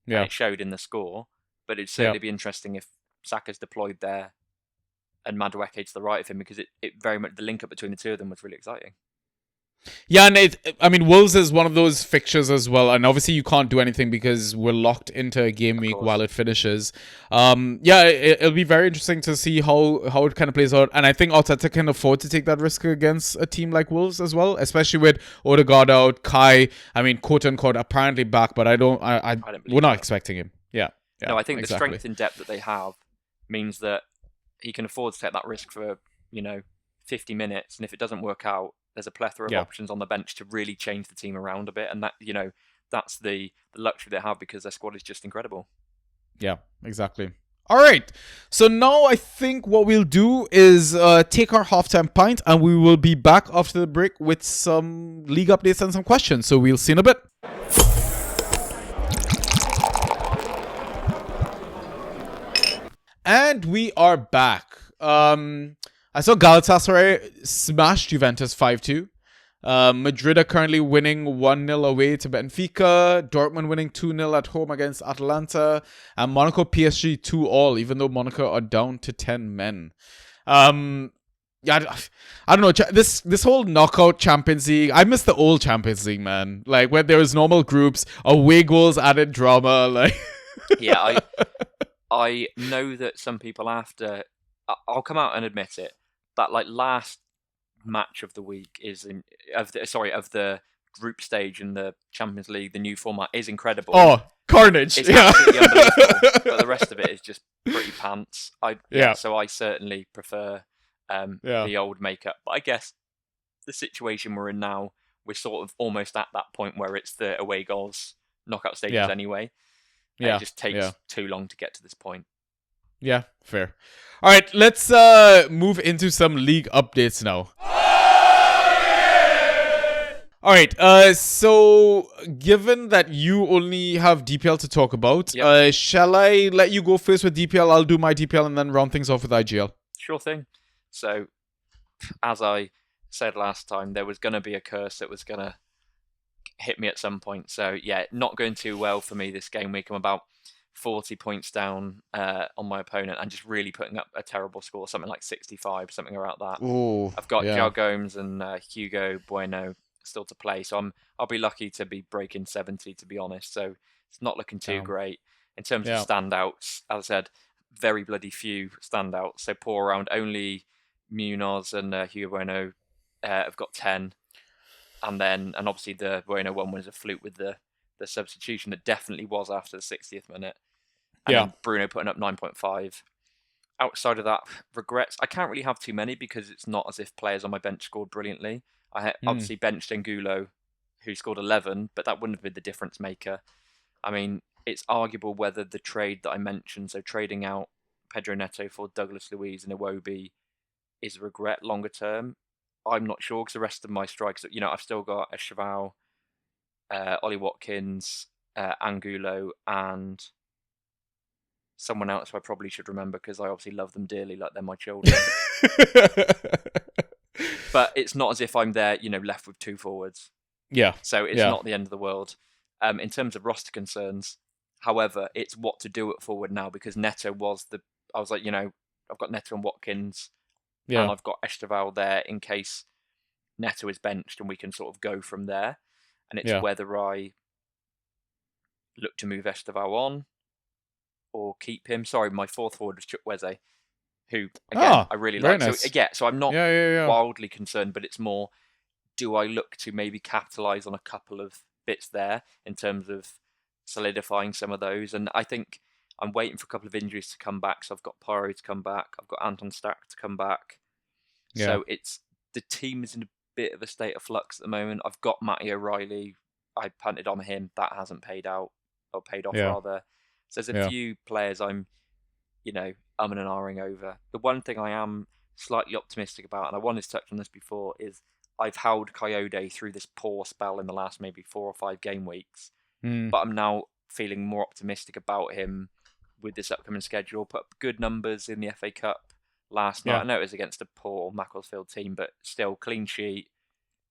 And it showed in the score, but it'd certainly be interesting if Saka's deployed there and Madueke to the right of him, because it very much, the link up between the two of them was really exciting. Yeah, and Wolves is one of those fixtures as well, and obviously you can't do anything because we're locked into a game week while it finishes. It'll be very interesting to see how it kind of plays out, and I think Arteta can afford to take that risk against a team like Wolves as well, especially with Odegaard out, Kai, quote unquote, apparently back, but we're not expecting him. No, I think the strength in depth that they have means that he can afford to take that risk for 50 minutes, and if it doesn't work out, there's a plethora of options on the bench to really change the team around a bit, and that, you know, that's the luxury they have because their squad is just incredible. Yeah, exactly. All right. So now I think what we'll do is take our halftime pint, and we will be back after the break with some league updates and some questions. So we'll see in a bit. And we are back. I saw Galatasaray smash Juventus 5-2. Madrid are currently winning 1-0 away to Benfica. Dortmund winning 2-0 at home against Atalanta. And Monaco PSG 2-all, even though Monaco are down to 10 men. Yeah, I don't know. This whole knockout Champions League, I miss the old Champions League, man. Like, where there was normal groups, away goals, added drama. Like, yeah, I know that some people after, I'll come out and admit it, that like last match of the week is of the group stage in the Champions League, the new format is incredible. Oh, carnage! It's absolutely unbelievable. But the rest of it is just pretty pants. So I certainly prefer the old makeup. But I guess the situation we're in now, we're sort of almost at that point where it's the away goals knockout stages anyway. It just takes too long to get to this point. Yeah, fair. All right, let's move into some league updates now. All right, so given that you only have DPL to talk about, shall I let you go first with DPL? I'll do my DPL and then round things off with IGL. Sure thing. So, as I said last time, there was going to be a curse that was going to hit me at some point. So, yeah, not going too well for me this game week. I'm about 40 points down on my opponent and just really putting up a terrible score, something like 65, something around that. Ooh, I've got João Gomes and Hugo Bueno still to play, so I'll be lucky to be breaking 70, to be honest. So it's not looking too great. In terms of standouts, as I said, very bloody few standouts. So poor around, only Munoz and Hugo Bueno have got 10. And obviously the Bueno one was a fluke with the substitution that definitely was after the 60th minute. And then Bruno putting up 9.5. Outside of that, regrets. I can't really have too many because it's not as if players on my bench scored brilliantly. I obviously benched Angulo, who scored 11, but that wouldn't have been the difference maker. I mean, it's arguable whether the trade that I mentioned, so trading out Pedro Neto for Douglas Luiz and Iwobi, is a regret longer term. I'm not sure because the rest of my strikers, you know, I've still got Esteval, Ollie Watkins, Angulo, and someone else who I probably should remember because I obviously love them dearly, like they're my children. But it's not as if I'm there, you know, left with two forwards. Yeah. So it's not the end of the world. In terms of roster concerns, however, it's what to do at forward now because Neto was I was like, you know, I've got Neto and Watkins, and I've got Esteval there in case Neto is benched and we can sort of go from there. And it's whether I look to move Esteval on or keep him. Sorry, my fourth forward was Chukwueze, who, again, I really like. Nice. So I'm not wildly concerned, but it's more, do I look to maybe capitalise on a couple of bits there in terms of solidifying some of those? And I think I'm waiting for a couple of injuries to come back. So I've got Pyro to come back. I've got Anton Stack to come back. Yeah. So the team is in a bit of a state of flux at the moment. I've got Matty O'Reilly. I punted on him. That hasn't paid off rather. So there's a few players I'm, you know, umming and ahhing over. The one thing I am slightly optimistic about, and I wanted to touch on this before, is I've held Coyote through this poor spell in the last maybe 4 or 5 game weeks. But I'm now feeling more optimistic about him with this upcoming schedule. Put up good numbers in the FA Cup last night. I know it was against a poor Macclesfield team, but still clean sheet,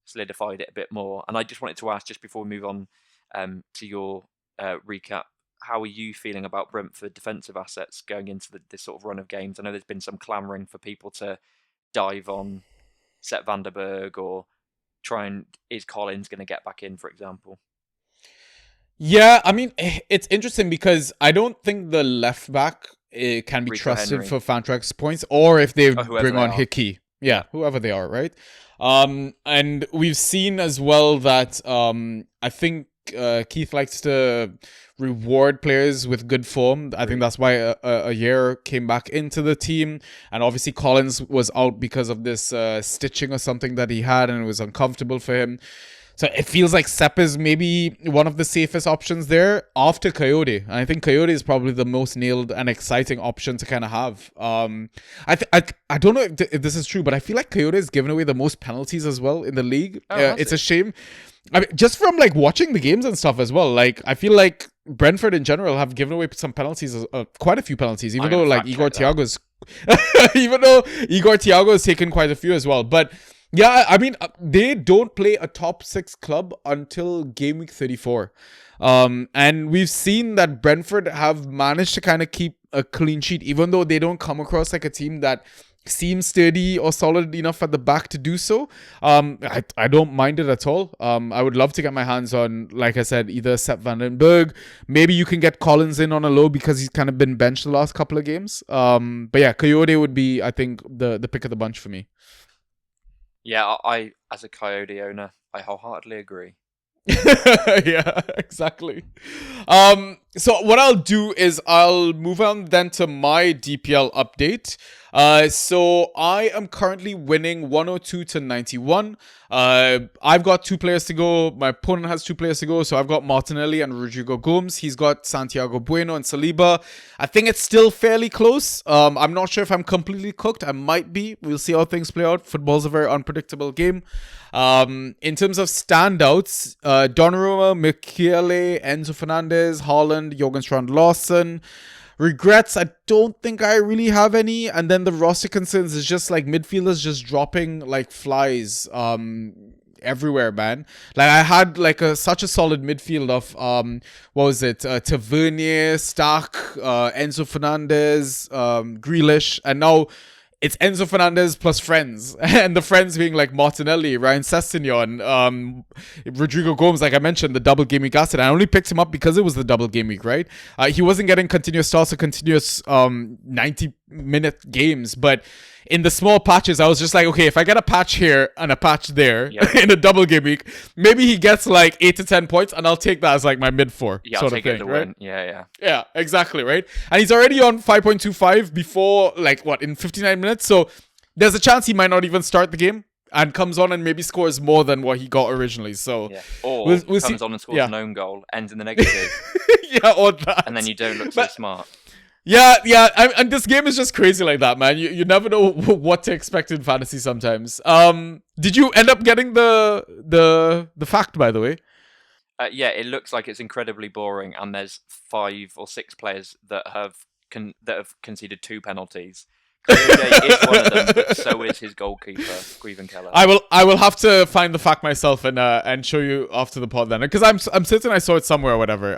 solidified it a bit more. And I just wanted to ask, just before we move on to your recap, how are you feeling about Brentford defensive assets going into this sort of run of games? I know there's been some clamouring for people to dive on Seth Vanderberg or is Collins going to get back in, for example? Yeah, I mean, it's interesting because I don't think the left back can be trusted for Fantrax points, or if they bring on Hickey. Yeah, whoever they are, right? And we've seen as well that I think Keith likes to reward players with good form. I think that's why a year came back into the team. And obviously Collins was out because of this stitching or something that he had, and it was uncomfortable for him. So it feels like Sepp is maybe one of the safest options there after Coyote. And I think Coyote is probably the most nailed and exciting option to kind of have. I don't know if this is true, but I feel like Coyote has given away the most penalties as well in the league. It's a shame. I mean, just from like watching the games and stuff as well. Like I feel like Brentford in general have given away some penalties, quite a few penalties, even though like Igor Thiago's has taken quite a few as well. But yeah, I mean, they don't play a top 6 club until game week 34. And we've seen that Brentford have managed to kind of keep a clean sheet, even though they don't come across like a team that seems sturdy or solid enough at the back to do so. I don't mind it at all. I would love to get my hands on, like I said, either Sepp van den Berg. Maybe you can get Collins in on a low because he's kind of been benched the last couple of games. But yeah, Coyote would be, I think, the pick of the bunch for me. Yeah, I as a Coyote owner, I wholeheartedly agree. Yeah, exactly. So what I'll do is I'll move on then to my DPL update. So I am currently winning 102 to 91. I've got 2 players to go. My opponent has 2 players to go. So I've got Martinelli and Rodrigo Gomes. He's got Santiago Bueno and Saliba. I think it's still fairly close. I'm not sure if I'm completely cooked. I might be. We'll see how things play out. Football's a very unpredictable game. In terms of standouts, Donnarumma, Michele, Enzo Fernandez, Haaland, Jürgen Strand-Larsen. Regrets, I don't think I really have any. And then the roster concerns is just like midfielders just dropping like flies everywhere, man. Like I had like such a solid midfield of what was it? Tavernier, Stark, Enzo Fernandez, Grealish, and now it's Enzo Fernandez plus friends, and the friends being like Martinelli, Ryan Sessegnon, Rodrigo Gomes, like I mentioned, the double game week asset. I only picked him up because it was the double game week, right? He wasn't getting continuous starts or continuous 90-minute games, but in the small patches, I was just like, okay, if I get a patch here and a patch there in a double game week, maybe he gets like 8 to 10 points, and I'll take that as like my mid 4 sort of thing, right? Win. Yeah. Yeah, exactly, right? And he's already on 5.25 before, like, what, in 59 minutes? So there's a chance he might not even start the game and comes on and maybe scores more than what he got originally. So Or we'll comes see. on and scores an own goal, ends in the negative. Or that. And then you don't look so smart. Yeah, and this game is just crazy like that, man. You never know what to expect in fantasy sometimes. Did you end up getting the fact, by the way? Yeah, it looks like it's incredibly boring, and there's 5 or 6 players that have conceded 2 penalties. Coyote is one of them, but so is his goalkeeper, Guivan Keller. I will have to find the fact myself and show you after the pod then, because I'm certain I saw it somewhere or whatever.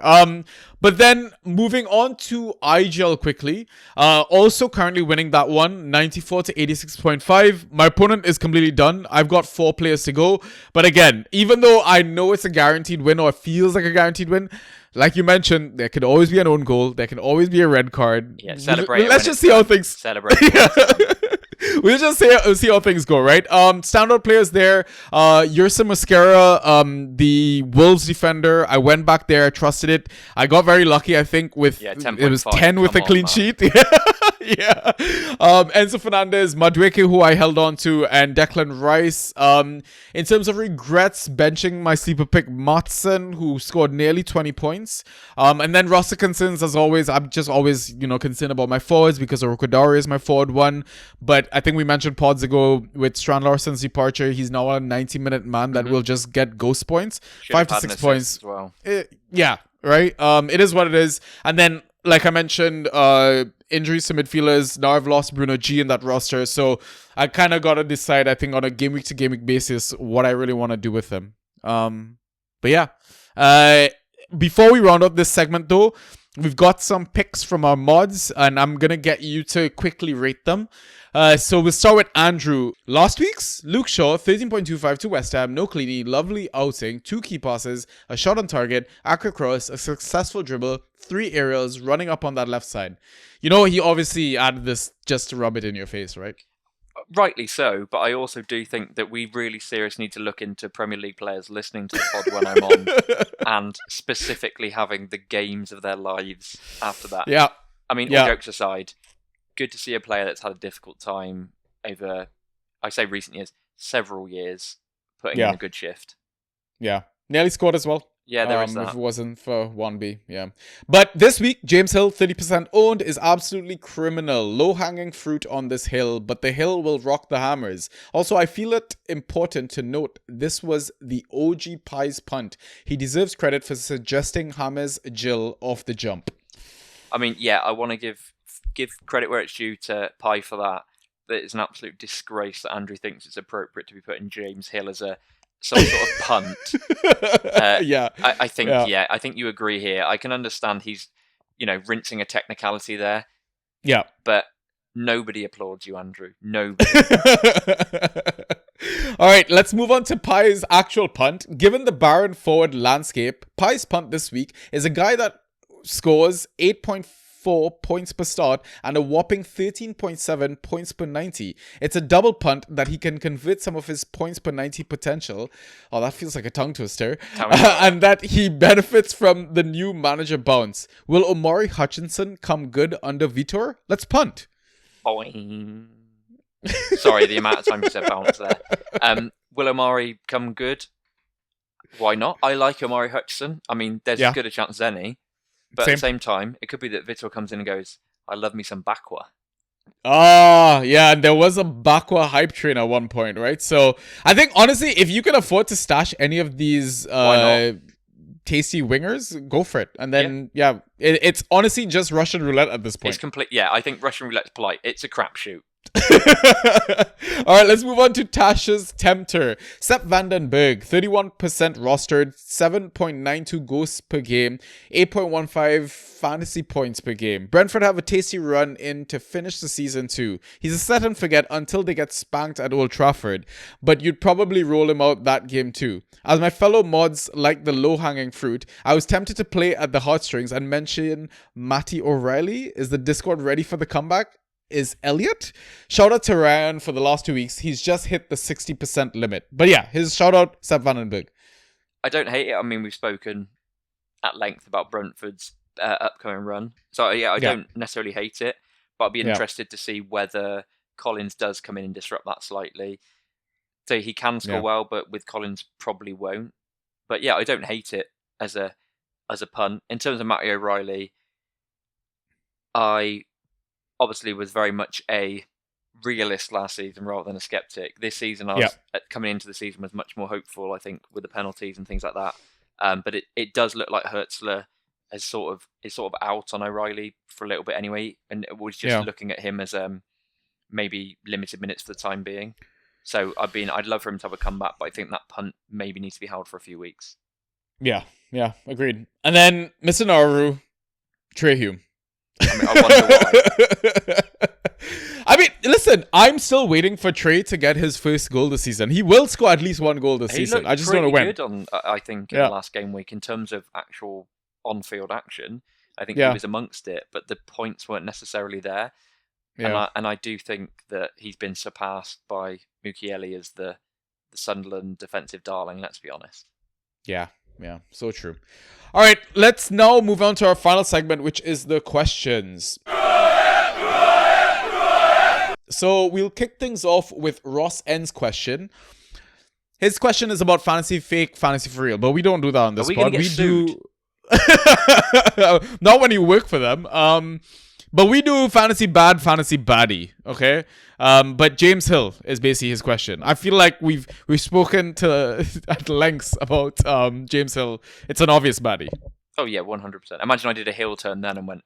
But then moving on to IGL quickly, also currently winning that one, 94 to 86.5. My opponent is completely done. I've got 4 players to go. But again, even though I know it's a guaranteed win, or it feels like a guaranteed win, like you mentioned, there could always be an own goal. There can always be a red card. Yeah, celebrate. Let's just see how things. Celebrate. We'll just see how things go, right? Standout players there. Yersa Mosquera, the Wolves defender. I went back there. I trusted it. I got very lucky, I think, with it was 10 with a clean sheet. Yeah. Enzo Fernandez, Madueke, who I held on to, and Declan Rice. In terms of regrets, benching my sleeper pick, Matson, who scored nearly 20 points. And then roster concerns, as always. I'm just always, concerned about my forwards because Orokodari is my forward one. But I think we mentioned pods ago with Strand Larsen's departure, he's now a 90-minute man that will just get ghost points. 5 to 6 points. As well. Yeah, right? It is what it is. And then, like I mentioned, injuries to midfielders. Now I've lost Bruno G in that roster. So I kind of got to decide, I think, on a game week to game week basis, what I really want to do with him. But yeah. Before we round up this segment, though, we've got some picks from our mods, and I'm going to get you to quickly rate them. So we'll start with Andrew. Last week's Luke Shaw, 13.25 to West Ham, no cleanie, lovely outing, 2 key passes, a shot on target, accurate cross, a successful dribble, 3 aerials, running up on that left side. He obviously added this just to rub it in your face, right? rightly so, but I also do think that we really seriously need to look into Premier League players listening to the pod when I'm on, and specifically having the games of their lives after that. Yeah. I mean, all jokes aside, good to see a player that's had a difficult time over, I say recent years, several years, putting in a good shift. Yeah. Nearly scored as well. Yeah, there is that. If it wasn't for 1B, yeah. But this week, James Hill, 30% owned, is absolutely criminal. Low-hanging fruit on this hill, but the hill will rock the hammers. Also, I feel it important to note this was the OG Pies punt. He deserves credit for suggesting Hammers Jill off the jump. I mean, yeah, I want to give credit where it's due to Pie for that. That it's an absolute disgrace that Andrew thinks it's appropriate to be putting James Hill as some sort of punt. I think you agree here. I can understand he's, rinsing a technicality there. Yeah. But nobody applauds you, Andrew. Nobody. All right, let's move on to Pie's actual punt. Given the barren forward landscape, Pie's punt this week is a guy that scores 8.4 points per start and a whopping 13.7 points per 90. It's a double punt that he can convert some of his points per 90 potential. Oh, that feels like a tongue twister. And that he benefits from the new manager bounce. Will Omari Hutchinson come good under Vitor? Let's punt. Boing. Sorry, the amount of time you said bounce there. Will Omari come good? Why not? I like Omari Hutchinson. I mean, there's as good a chance as any. But at the same time, it could be that Vitor comes in and goes, I love me some Bakwa. Yeah, and there was a Bakwa hype train at one point, right? So I think, honestly, if you can afford to stash any of these tasty wingers, go for it. And then, it's honestly just Russian roulette at this point. It's complete. Yeah, I think Russian roulette's polite. It's a crapshoot. All right, let's move on to Tasha's Tempter. Sepp Vandenberg, 31% rostered, 7.92 ghosts per game, 8.15 fantasy points per game. Brentford have a tasty run in to finish the season too. He's a set and forget until they get spanked at Old Trafford, but you'd probably roll him out that game too. As my fellow mods like the low-hanging fruit, I was tempted to play at the heartstrings and mention Matty O'Reilly. Is the Discord ready for the comeback? Is Elliot? Shout out to Ryan for the last 2 weeks. He's just hit the 60% limit. But yeah, his shout out, Sepp Vandenberg. I don't hate it. I mean, we've spoken at length about Brentford's upcoming run. So I don't necessarily hate it, but I'd be interested to see whether Collins does come in and disrupt that slightly. So he can score well, but with Collins probably won't. But yeah, I don't hate it as a punt. In terms of Matty O'Reilly, I obviously was very much a realist last season rather than a skeptic. This season, I was coming into the season was much more hopeful, I think, with the penalties and things like that. But it does look like Hertzler is sort of out on O'Reilly for a little bit anyway, and was just looking at him as maybe limited minutes for the time being. So I'd love for him to have a comeback, but I think that punt maybe needs to be held for a few weeks. Yeah, agreed. And then Mr. Nauru, Trey Hume. I mean, I wonder why. I mean, listen, I'm still waiting for Trey to get his first goal this season. He will score at least one goal this season. I just don't know when. He looked pretty good I think, in the last game week in terms of actual on-field action. I think he was amongst it, but the points weren't necessarily there. Yeah. And I do think that he's been surpassed by Mukiele as the Sunderland defensive darling, let's be honest. Yeah, so true. All right, let's now move on to our final segment, which is the questions. So we'll kick things off with Ross N's question. His question is about fantasy fake, fantasy for real, but we don't do that on this pod. We do not when you work for them. But we do fantasy bad, fantasy baddie, okay? But James Hill is basically his question. I feel like we've spoken at lengths about James Hill. It's an obvious baddie. Oh yeah, 100%. Imagine I did a heel turn then and went,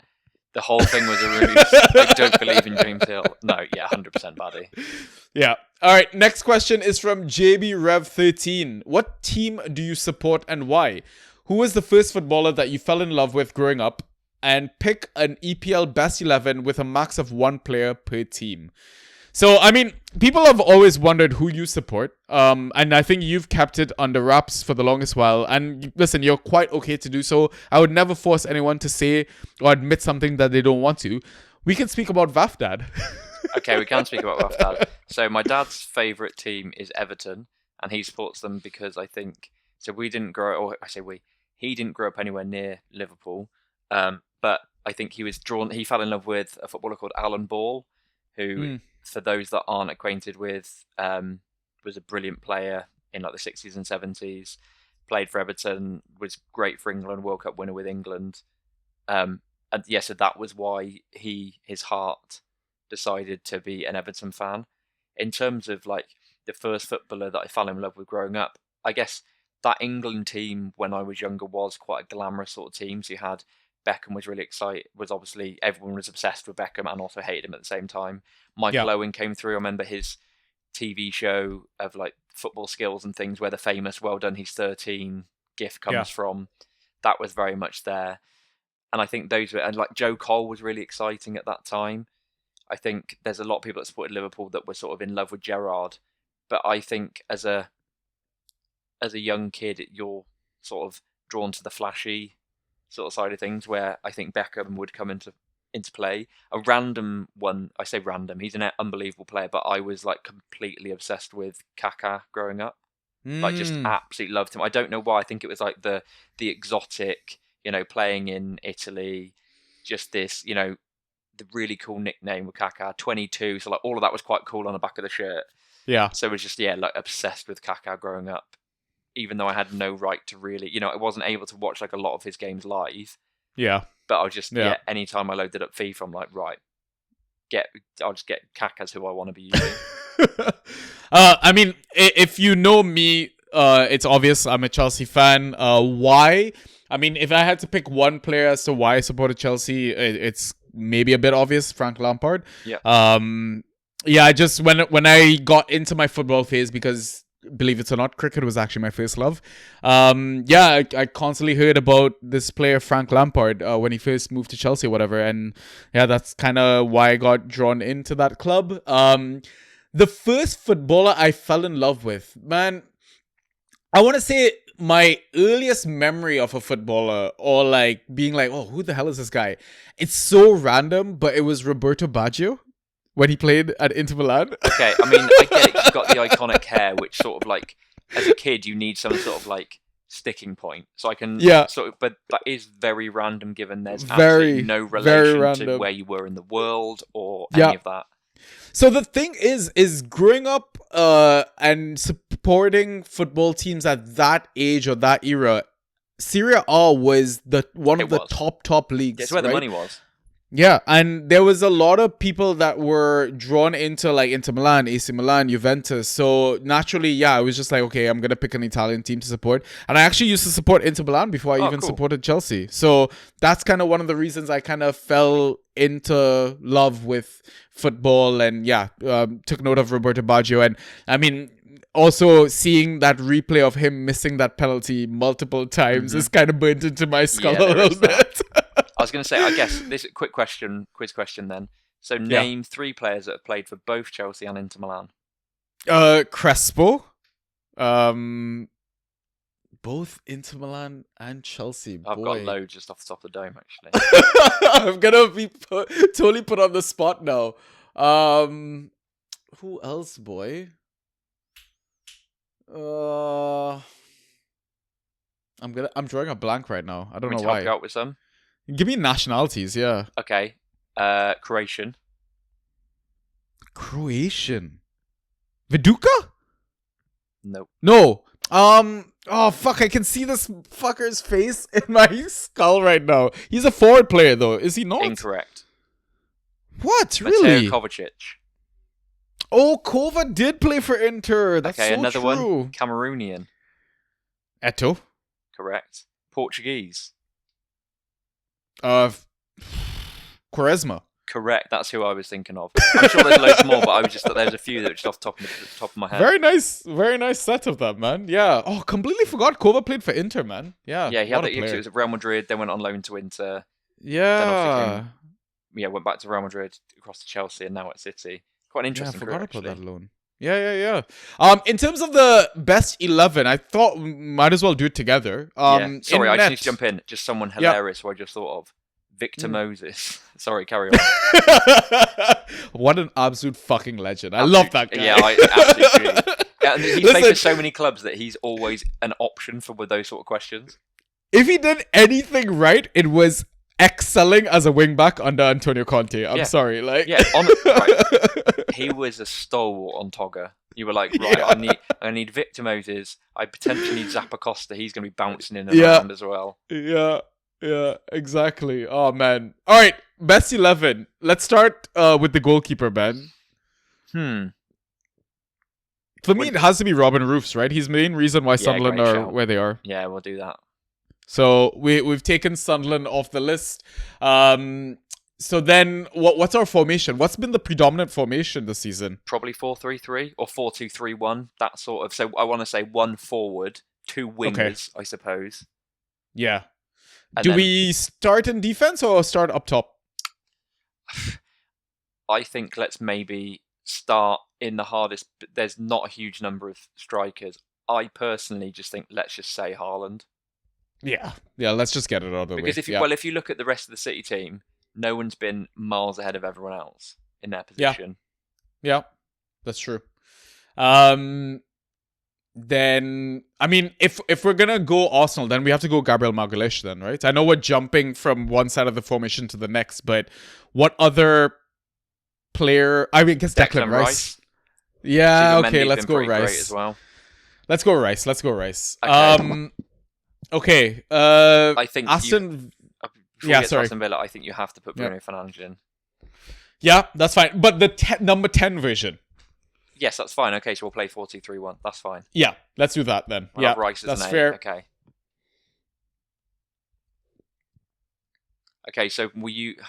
the whole thing was a ruse. I don't believe in James Hill. No, yeah, 100% baddie. Yeah. All right, next question is from JB Rev 13. What team do you support and why? Who was the first footballer that you fell in love with growing up? And pick an EPL best 11 with a max of one player per team. So, I mean, people have always wondered who you support. And I think you've kept it under wraps for the longest while. And listen, you're quite okay to do so. I would never force anyone to say or admit something that they don't want to. We can speak about Vafdad. Okay, we can speak about Rough Dad. So my dad's favourite team is Everton, and he supports them because I think so. We didn't grow, or I say we. He didn't grow up anywhere near Liverpool, but I think he was drawn. He fell in love with a footballer called Alan Ball, who, for those that aren't acquainted with, was a brilliant player in like the 60s and 70s. Played for Everton, was great for England, World Cup winner with England. And yeah, so that was why his heart decided to be an Everton fan. In terms of like the first footballer that I fell in love with growing up, I guess that England team when I was younger was quite a glamorous sort of team. So you had Beckham was really excited, was obviously everyone was obsessed with Beckham and also hated him at the same time. Michael Owen came through. I remember his TV show of like football skills and things where the famous "Well done, he's 13" gif comes from. That was very much there. And I think those were, and like Joe Cole was really exciting at that time. I think there's a lot of people that supported Liverpool that were sort of in love with Gerrard. But I think as a young kid, you're sort of drawn to the flashy sort of side of things, where I think Beckham would come into play. A random one, I say random, he's an unbelievable player, but I was like completely obsessed with Kaká growing up. Like just absolutely loved him. I don't know why. I think it was like the exotic, playing in Italy, just this, the really cool nickname with Kaká, 22. So like all of that was quite cool on the back of the shirt. Yeah. So it was just, like obsessed with Kaká growing up, even though I had no right to really, I wasn't able to watch like a lot of his games live. Yeah. But I was just, anytime I loaded up FIFA, I'm like, right, I'll just get Kaká's who I want to be using. I mean, if you know me, it's obvious I'm a Chelsea fan. Why? I mean, if I had to pick one player as to why I supported Chelsea, it's maybe a bit obvious, Frank Lampard. Yeah. I just, when I got into my football phase, because believe it or not, cricket was actually my first love. I constantly heard about this player, Frank Lampard, when he first moved to Chelsea or whatever. And yeah, that's kind of why I got drawn into that club. The first footballer I fell in love with, man, I want to say my earliest memory of a footballer, or like being like, oh, who the hell is this guy? It's so random, but it was Roberto Baggio when he played at Inter Milan. Okay, I mean, I get it. You've got the iconic hair, which sort of like, as a kid, you need some sort of like sticking point. So I can but that is very random given there's absolutely no relation to where you were in the world or any of that. So the thing is growing up and supporting football teams at that age or that era, Serie A was one of the top leagues. It's where the money was. Yeah, and there was a lot of people that were drawn into like Inter Milan, AC Milan, Juventus. So naturally, I was just like, okay, I'm going to pick an Italian team to support. And I actually used to support Inter Milan before I even supported Chelsea. So that's kind of one of the reasons I kind of fell into love with football and took note of Roberto Baggio. And I mean, also seeing that replay of him missing that penalty multiple times is kind of burnt into my skull a little bit. I was going to say, I guess this quiz question then. So name 3 players that have played for both Chelsea and Inter Milan. Crespo. Both Inter Milan and Chelsea. I've got loads just off the top of the dome, actually. I'm going to be totally put on the spot now. Who else, boy? I'm drawing a blank right now. I don't know why. Help you out with some? Give me nationalities, yeah. Okay. Croatian. Viduka? Nope. No. Oh, fuck. I can see this fucker's face in my skull right now. He's a forward player, though. Is he not? Incorrect. What? Really? Mateo Kovacic. Oh, Kova did play for Inter. That's so another true. One. Cameroonian. Eto'o. Correct. Portuguese. Quaresma. Correct. That's who I was thinking of. I'm sure there's loads more, but I was just there's a few that were just off the top of my head. Very nice set of that, man. Yeah. Oh, completely forgot Kova played for Inter, man. Yeah. Yeah, he had that. It was at Real Madrid. Then went on loan to Inter. Yeah. Then went back to Real Madrid, across to Chelsea, and now at City. Quite an interesting. I forgot about that loan. Yeah. In terms of the best 11, I thought we might as well do it together. Sorry, I just need to jump in. Just someone hilarious who I just thought of. Victor Moses. Sorry, carry on. What an absolute fucking legend. I love that guy. Yeah, I absolutely agree. Yeah, and he's played for so many clubs that he's always an option for with those sort of questions. If he did anything right, it was excelling as a wing-back under Antonio Conte. I'm sorry. He was a stalwart on Togger. You were like, right, I need Victor Moses. I potentially need Zappacosta. He's going to be bouncing in and around as well. Yeah, exactly. Oh, man. All right, best 11. Let's start with the goalkeeper, Ben. For me, it has to be Robin Roofs, right? He's the main reason why Sunderland are where they are. Yeah, we'll do that. So we've taken Sunderland off the list. So then, what's our formation? What's been the predominant formation this season? Probably 4-3-3 or 4-2-3-1. That sort of. So I want to say one forward, two wingers, I suppose. Yeah. Do we start in defense or start up top? I think let's maybe start in the hardest. There's not a huge number of strikers. I personally just think let's just say Haaland. Yeah, let's just get it out of the way. Because if you look at the rest of the City team, no one's been miles ahead of everyone else in their position. Yeah, that's true. Then, I mean, if we're gonna go Arsenal, then we have to go Gabriel Magalhaes then, right? I know we're jumping from one side of the formation to the next, but what other player? I mean, I guess Declan Rice. Yeah, okay, let's go Rice. Great as well. Let's go Rice. Okay. I think Aston. Aston Villa, I think you have to put Bruno Fernandes in. Yeah, that's fine. But the number 10 version. Yes, that's fine. Okay, so we'll play 4-2-3-1. That's fine. Yeah, let's do that then. We'll have Rice as that's an 8. fair. Okay, so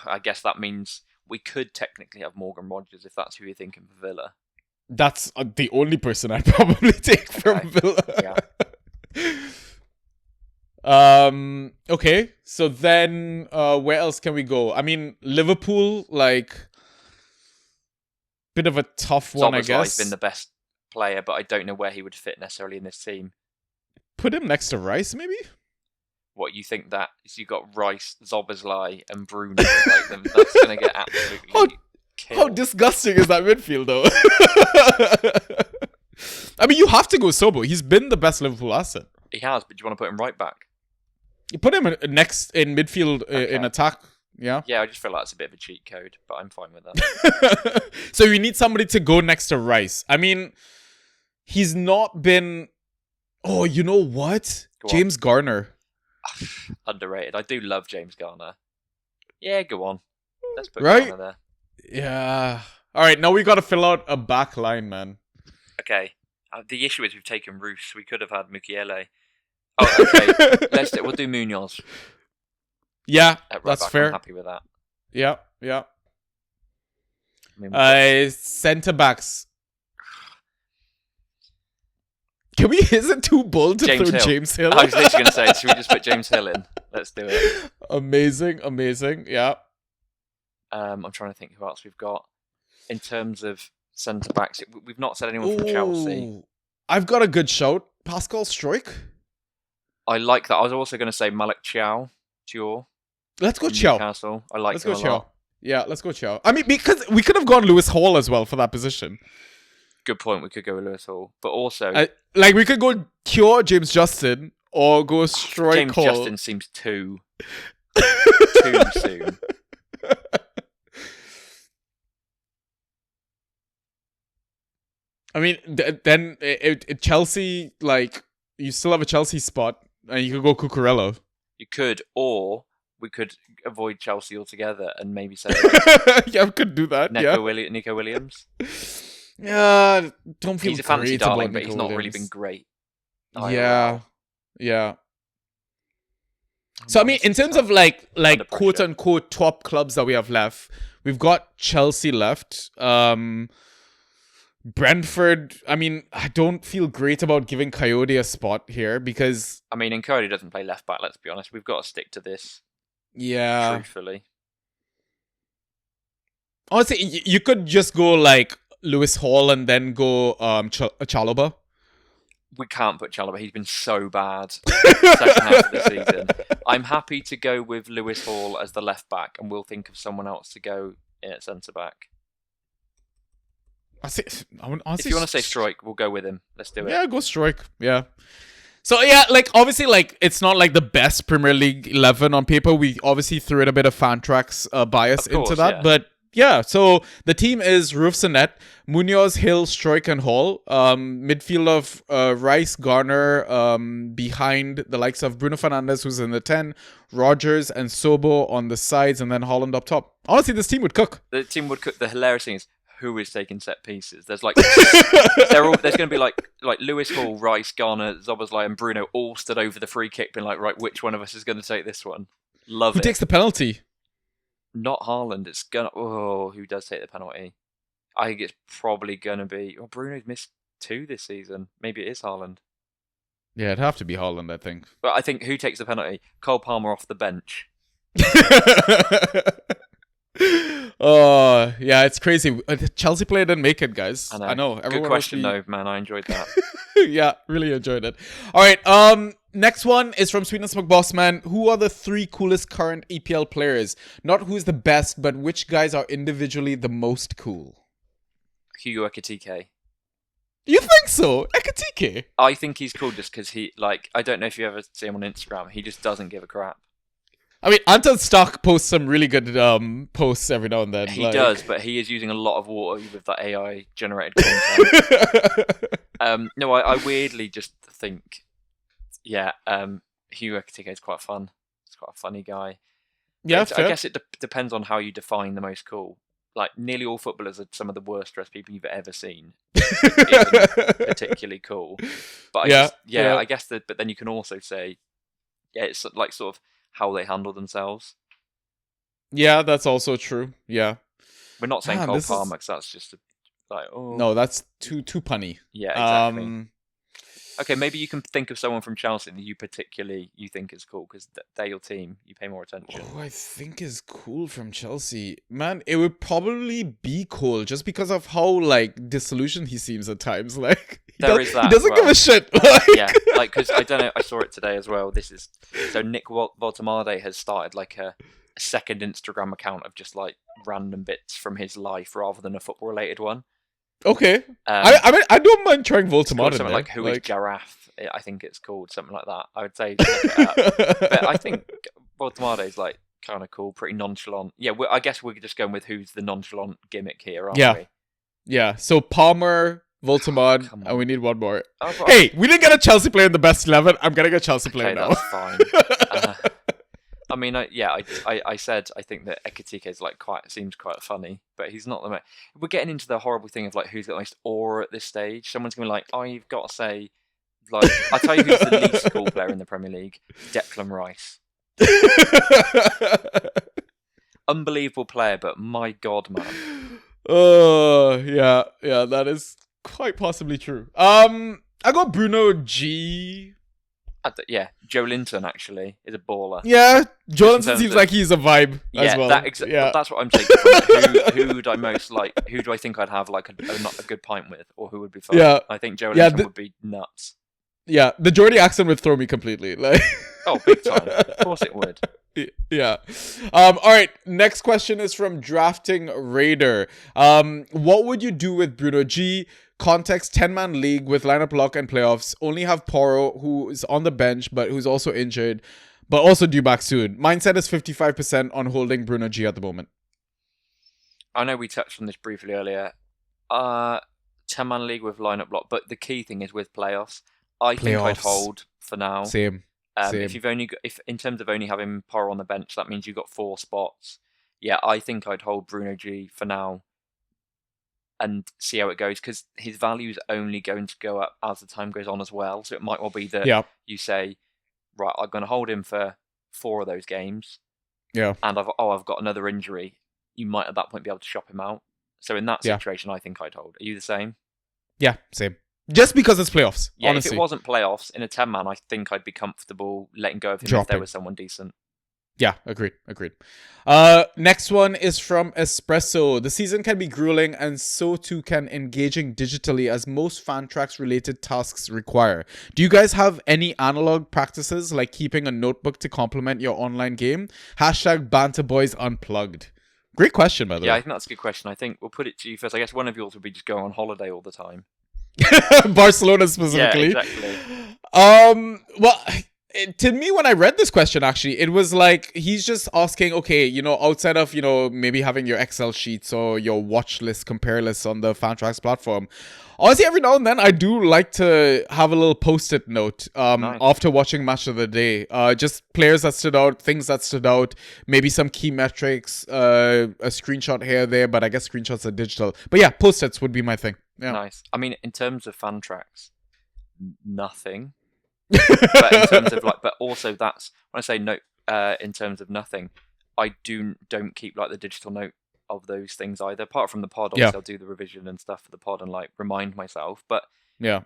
I guess that means we could technically have Morgan Rogers if that's who you're thinking for Villa. That's the only person I'd probably take from Villa. Okay, so then where else can we go? I mean, Liverpool, bit of a tough one, I guess. Been the best player, but I don't know where he would fit necessarily in this team. Put him next to Rice, maybe? What, you think that? So you've got Rice, Szoboszlai, and Bruno. That's going to get absolutely killed. How disgusting is that midfield, though? I mean, you have to go Sobo. He's been the best Liverpool asset. He has, but do you want to put him right back? You put him next in midfield in attack. Yeah. Yeah, I just feel like it's a bit of a cheat code, but I'm fine with that. So you need somebody to go next to Rice. I mean, he's not been. Oh, you know what? James Garner. Underrated. I do love James Garner. Yeah, go on. Let's put Garner there. Yeah. All right, now we got to fill out a back line, man. Okay. The issue is we've taken Roos. We could have had Mukiele. Oh, okay. We'll do Munoz. Yeah, that's back. Fair. I'm happy with that. Yeah. I mean, centre backs. Is it too bold to throw James Hill? I was literally going to say, should we just put James Hill in? Let's do it. Amazing. Yeah. I'm trying to think who else we've got in terms of centre backs. We've not said anyone from Chelsea. I've got a good shout. Pascal Struijk. I like that. I was also going to say Malik Chow. Let's go Chow. Newcastle. I like him a lot. Yeah, let's go Chow. I mean, because we could have gone Lewis Hall as well for that position. Good point. We could go with Lewis Hall, but also we could go Cure James Justin or go Struijk James Hall. Justin seems too soon. I mean, then Chelsea, you still have a Chelsea spot, and you could go Cucurella. You could, or we could avoid Chelsea altogether and maybe say, yeah, we could do that. Nico Williams. Yeah, don't feel he's a fancy great darling, about but Nico he's not Williams. really been great. Yeah. So I mean, in terms of like quote unquote top clubs that we have left, we've got Chelsea left. Brentford, I mean, I don't feel great about giving Coyote a spot here because... I mean, and Coyote doesn't play left back, let's be honest. We've got to stick to this. Yeah. Truthfully. Honestly, you could just go Lewis Hall and then go Chalobah. We can't put Chalobah. He's been so bad second half of the season. I'm happy to go with Lewis Hall as the left back, and we'll think of someone else to go in at centre back. If you want to say Strike, we'll go with him. Let's do it. Yeah, go Strike. Yeah. So yeah, like obviously, like it's not like the best Premier League 11 on paper. We obviously threw in a bit of Fantrax bias into that, but yeah. So the team is Roofsanet, Munoz, Hill, Stroik, and Hall. Midfield of Rice, Garner, behind the likes of Bruno Fernandes, who's in the 10, Rogers and Sobo on the sides, and then Holland up top. Honestly, this team would cook. The team would cook. The hilarious thing is, who is taking set pieces? There's like there's going to be like Lewis Hall, Rice, Garner, Zoboslai, and Bruno all stood over the free kick, being like, right, which one of us is going to take this one? Love it. Who takes the penalty? Not Haaland. It's gonna. Oh, who does take the penalty? I think it's probably gonna be. Oh, Bruno's missed 2 this season. Maybe it is Haaland. Yeah, it'd have to be Haaland, I think. But I think who takes the penalty? Cole Palmer off the bench. Oh, yeah, it's crazy. Chelsea player didn't make it, guys. I know. Everyone Good question, though, man. I enjoyed that. Yeah, really enjoyed it. All right, next one is from Sweetness McBossman. Who are the 3 coolest current EPL players? Not who's the best, but which guys are individually the most cool? Hugo Ekitike. You think so? Ekitike? I think he's cool just because he, like, I don't know if you ever see him on Instagram. He just doesn't give a crap. I mean, Anton Stock posts some really good posts every now and then. He does, but he is using a lot of water with that AI-generated content. No, I weirdly just think, yeah, Hugo Ekitike is quite fun. He's quite a funny guy. Yeah, I guess it depends on how you define the most cool. Like, nearly all footballers are some of the worst dressed people you've ever seen. Isn't particularly cool. But I guess that. But then you can also say, yeah, it's like sort of how they handle themselves. Yeah, that's also true. Yeah. We're not saying Cole Palmer, because that's just like, oh. No, that's too punny. Yeah, exactly. Okay, maybe you can think of someone from Chelsea that you think is cool, because they're your team. You pay more attention. Oh, I think is cool from Chelsea. Man, it would probably be Cole, just because of how, like, disillusioned he seems at times. Like, he doesn't give a shit. Yeah, like, because I don't know, I saw it today as well. So Nick Voltemade has started, like, a second Instagram account of just, like, random bits from his life rather than a football-related one. Okay. I mean, I don't mind trying Voltemade. Something like Who is Giraffe? I think it's called something like that. I would say. But I think Voltemade is like kind of cool, pretty nonchalant. Yeah, I guess we're just going with who's the nonchalant gimmick here, aren't we? Yeah. So Palmer, Voltemade, and we need one more. Hey, we didn't get a Chelsea player in the best 11. I'm getting a Chelsea player now. That's fine. I mean, I said I think that Ekitike is like seems quite funny, but he's not the most. We're getting into the horrible thing of like who's got the most aura at this stage. Someone's gonna be like, oh, you've got to say, like, I'll tell you who's the least cool player in the Premier League: Declan Rice. Unbelievable player, but my God, man. Oh, yeah, that is quite possibly true. I got Bruno G. Yeah, Joe Linton actually is a baller. Yeah, Joe Linton seems like he's a vibe as well. That's what I'm taking from it. Who would I most like? Who do I think I'd have like a good pint with, or who would be fun? Yeah, I think Joe Linton would be nuts. Yeah, the Geordie accent would throw me completely. Like, oh, big time. Of course it would. Yeah. All right. Next question is from Drafting Raider. What would you do with Bruno G? Context: 10-man league with lineup lock and playoffs. Only have Porro, who is on the bench but who's also injured, but also due back soon. Mindset is 55% on holding Bruno G at the moment. I know we touched on this briefly earlier. 10-man league with lineup lock, but the key thing is with playoffs. I think I'd hold for now. Same. If in terms of only having Porro on the bench, that means you've got 4 spots. Yeah, I think I'd hold Bruno G for now and see how it goes, because his value is only going to go up as the time goes on as well. So it might well be that you say, right, I'm going to hold him for 4 of those games. Yeah. And I've got another injury. You might at that point be able to shop him out. So in that situation, I think I'd hold. Are you the same? Yeah, same. Just because it's playoffs. Yeah, honestly. If it wasn't playoffs, in a 10-man, I think I'd be comfortable letting go of him if there was someone decent. Yeah, agreed. Next one is from Espresso. The season can be grueling, and so too can engaging digitally, as most fan tracks related tasks require. Do you guys have any analog practices, like keeping a notebook to complement your online game? Hashtag Banter Boys Unplugged. Great question, by the Yeah, I way. think that's a good question. I think we'll put it to you first. I guess one of yours would be just go on holiday all the time. Barcelona specifically. Yeah, exactly. Well, to me, when I read this question, actually, it was like he's just asking, okay, outside of, maybe having your Excel sheets or your watch list, compare lists on the Fantrax platform. Honestly, every now and then, I do like to have a little post-it note Nice. after watching Match of the Day. Just players that stood out, things that stood out, maybe some key metrics, a screenshot here or there, but I guess screenshots are digital. But yeah, post-its would be my thing. Yeah. Nice. I mean, in terms of fan tracks, nothing. But in terms of but also that's when I say no. In terms of nothing, I don't keep the digital note of those things either. Apart from the pod, obviously I'll do the revision and stuff for the pod and remind myself. But yeah,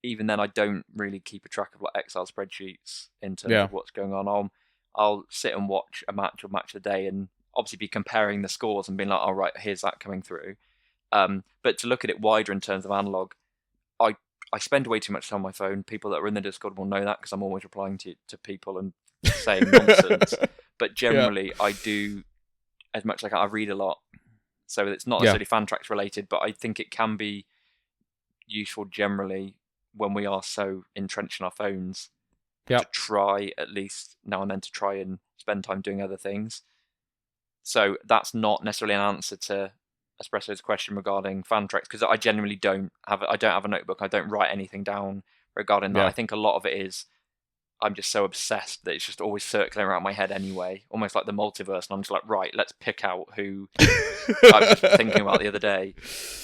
even then, I don't really keep a track of Excel spreadsheets in terms of what's going on. I'll sit and watch a match or match of the day, and obviously be comparing the scores and being like, "All right, here's that coming through." But to look at it wider in terms of analog, I spend way too much time on my phone. People that are in the Discord will know that because I'm always replying to people and saying nonsense. But generally, I do as much as I read a lot. So it's not necessarily fan tracks related, but I think it can be useful generally when we are so entrenched in our phones to try at least now and then to try and spend time doing other things. So that's not necessarily an answer to Espresso's question regarding fan tracks, because I genuinely don't have a notebook. I don't write anything down regarding that. I think a lot of it is I'm just so obsessed that it's just always circling around my head anyway, almost like the multiverse, and I'm just like, right, let's pick out who I was just thinking about the other day.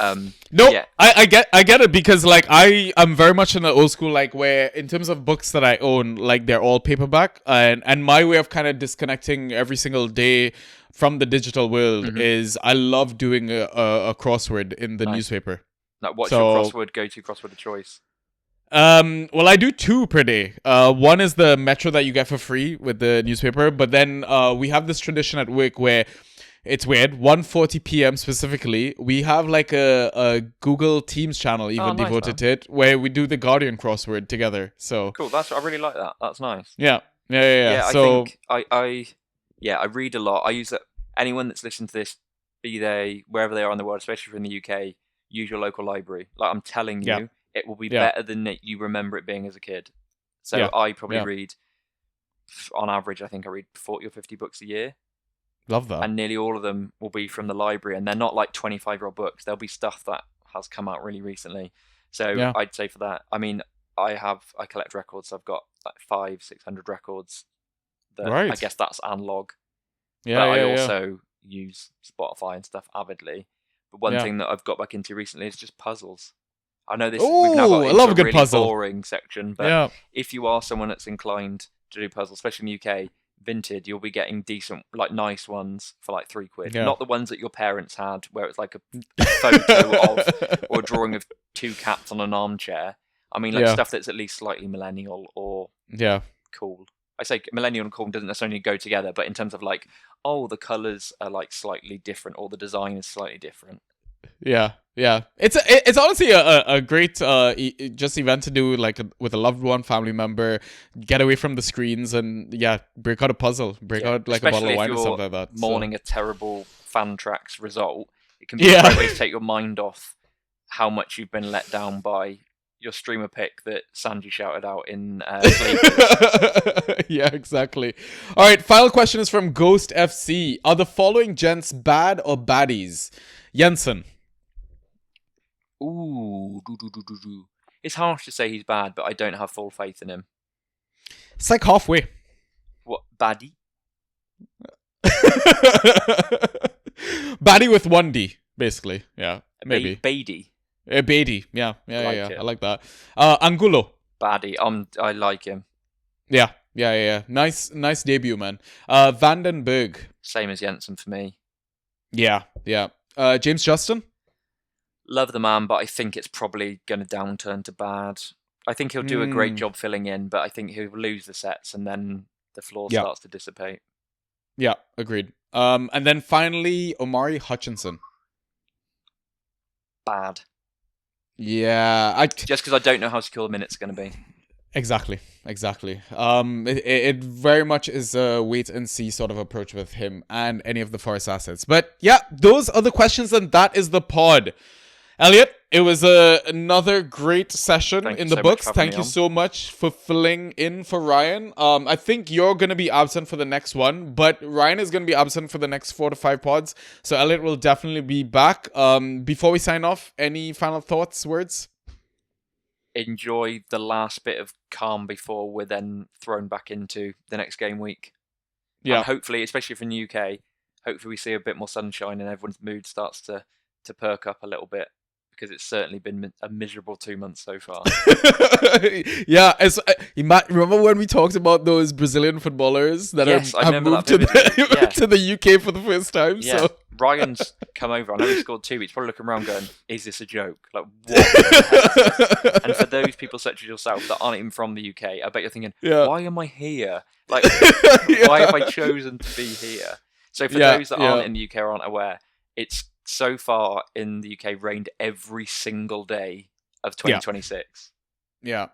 I get it, because I'm very much in the old school, where in terms of books that I own, they're all paperback, and my way of kind of disconnecting every single day from the digital world is I love doing a crossword in the newspaper. What's your go-to crossword of choice? Well, I do 2 per day. One is the Metro that you get for free with the newspaper, but then we have this tradition at work where it's weird. 1:40 p.m. specifically, we have a Google Teams channel devoted to it, where we do the Guardian crossword together. So cool. I really like that. That's nice. Yeah. So I read a lot. I use it. Anyone that's listening to this, be they wherever they are in the world, especially if you're in the UK, use your local library. I'm telling you, it will be better than you remember it being as a kid. So I probably read, on average, I think I read 40 or 50 books a year. Love that. And nearly all of them will be from the library, and they're not 25-year-old books. There'll be stuff that has come out really recently. So I'd say for that, I mean, I collect records. So I've got 500-600 records. I guess that's analog. But I also use Spotify and stuff avidly. But one thing that I've got back into recently is just puzzles. I know this. We've now got I love a good really puzzle. Boring section, but if you are someone that's inclined to do puzzles, especially in the UK, Vinted, you'll be getting decent, nice ones for £3. Not the ones that your parents had, where it's a photo of or a drawing of 2 cats on an armchair. I mean, stuff that's at least slightly millennial or cool. I say millennial and cool doesn't necessarily go together, but in terms of the colours are slightly different, or the design is slightly different. Yeah. It's honestly a great just event to do with a loved one, family member, get away from the screens and break out a puzzle, out a bottle of wine or something like that. Mourning a terrible fan tracks result, it can be a great way to take your mind off how much you've been let down by your streamer pick that Sanji shouted out in Sleepers. Yeah, exactly. All right, final question is from Ghost FC. Are the following gents bad or baddies? Jensen. Ooh, it's harsh to say he's bad, but I don't have full faith in him. It's halfway. What, baddie? Baddie with 1D, basically. Yeah, maybe. Baddie. Beatty, yeah. I like that. Angulo. Baddie, I like him. Yeah. Nice debut, man. Vandenberg. Same as Jensen for me. Yeah. James Justin. Love the man, but I think it's probably going to downturn to bad. I think he'll do a great job filling in, but I think he'll lose the sets and then the floor starts to dissipate. Yeah, agreed. And then finally, Omari Hutchinson. Bad. Yeah, just because I don't know how secure the minutes are going to be. Exactly. It very much is a wait and see sort of approach with him and any of the Forest assets. But yeah, those are the questions, and that is the pod. Elliot, it was another great session in the books. Thank you so much for filling in for Ryan. I think you're going to be absent for the next one, but Ryan is going to be absent for the next 4 to 5 pods. So Elliot will definitely be back. Before we sign off, any final thoughts, words? Enjoy the last bit of calm before we're then thrown back into the next game week. Yeah. And hopefully, especially from the UK, hopefully we see a bit more sunshine and everyone's mood starts to perk up a little bit. Because it's certainly been a miserable 2 months so far. Yeah, you might remember when we talked about those Brazilian footballers that have moved to the UK for the first time. Yeah, so. Ryan's come over. I know he scored 2. He's probably looking around going, "Is this a joke? Like what?" the heck is this? And for those people such as yourself that aren't even from the UK, I bet you're thinking, "Why am I here? Like, why have I chosen to be here?" So for those that aren't in the UK or aren't aware, it's so far in the UK rained every single day of 2026. Yeah.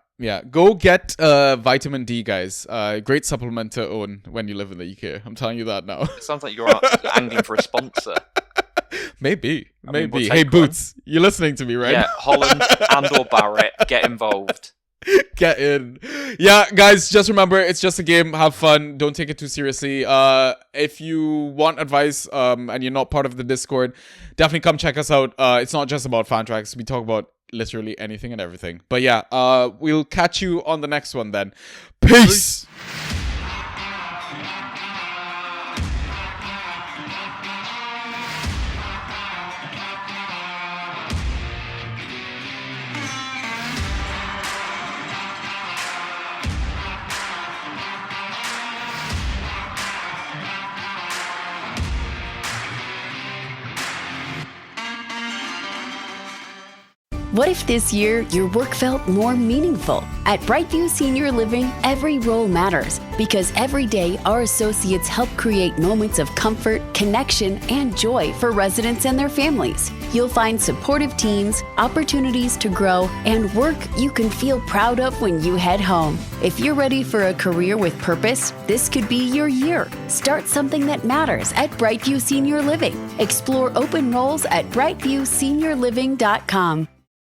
Go get vitamin D, guys. Great supplement to own when you live in the UK. I'm telling you that now. It sounds like you're angling for a sponsor. Maybe. We'll hey, Boots, you're listening to me, right? Yeah, Holland and/or Barrett, get involved. Get in. Yeah, guys, just remember, it's just a game. Have fun. Don't take it too seriously. If you want advice and you're not part of the Discord, definitely come check us out. It's not just about Fantrax. We talk about literally anything and everything. But yeah, we'll catch you on the next one then. Peace! What if this year your work felt more meaningful? At Brightview Senior Living, every role matters because every day our associates help create moments of comfort, connection, and joy for residents and their families. You'll find supportive teams, opportunities to grow, and work you can feel proud of when you head home. If you're ready for a career with purpose, this could be your year. Start something that matters at Brightview Senior Living. Explore open roles at brightviewseniorliving.com.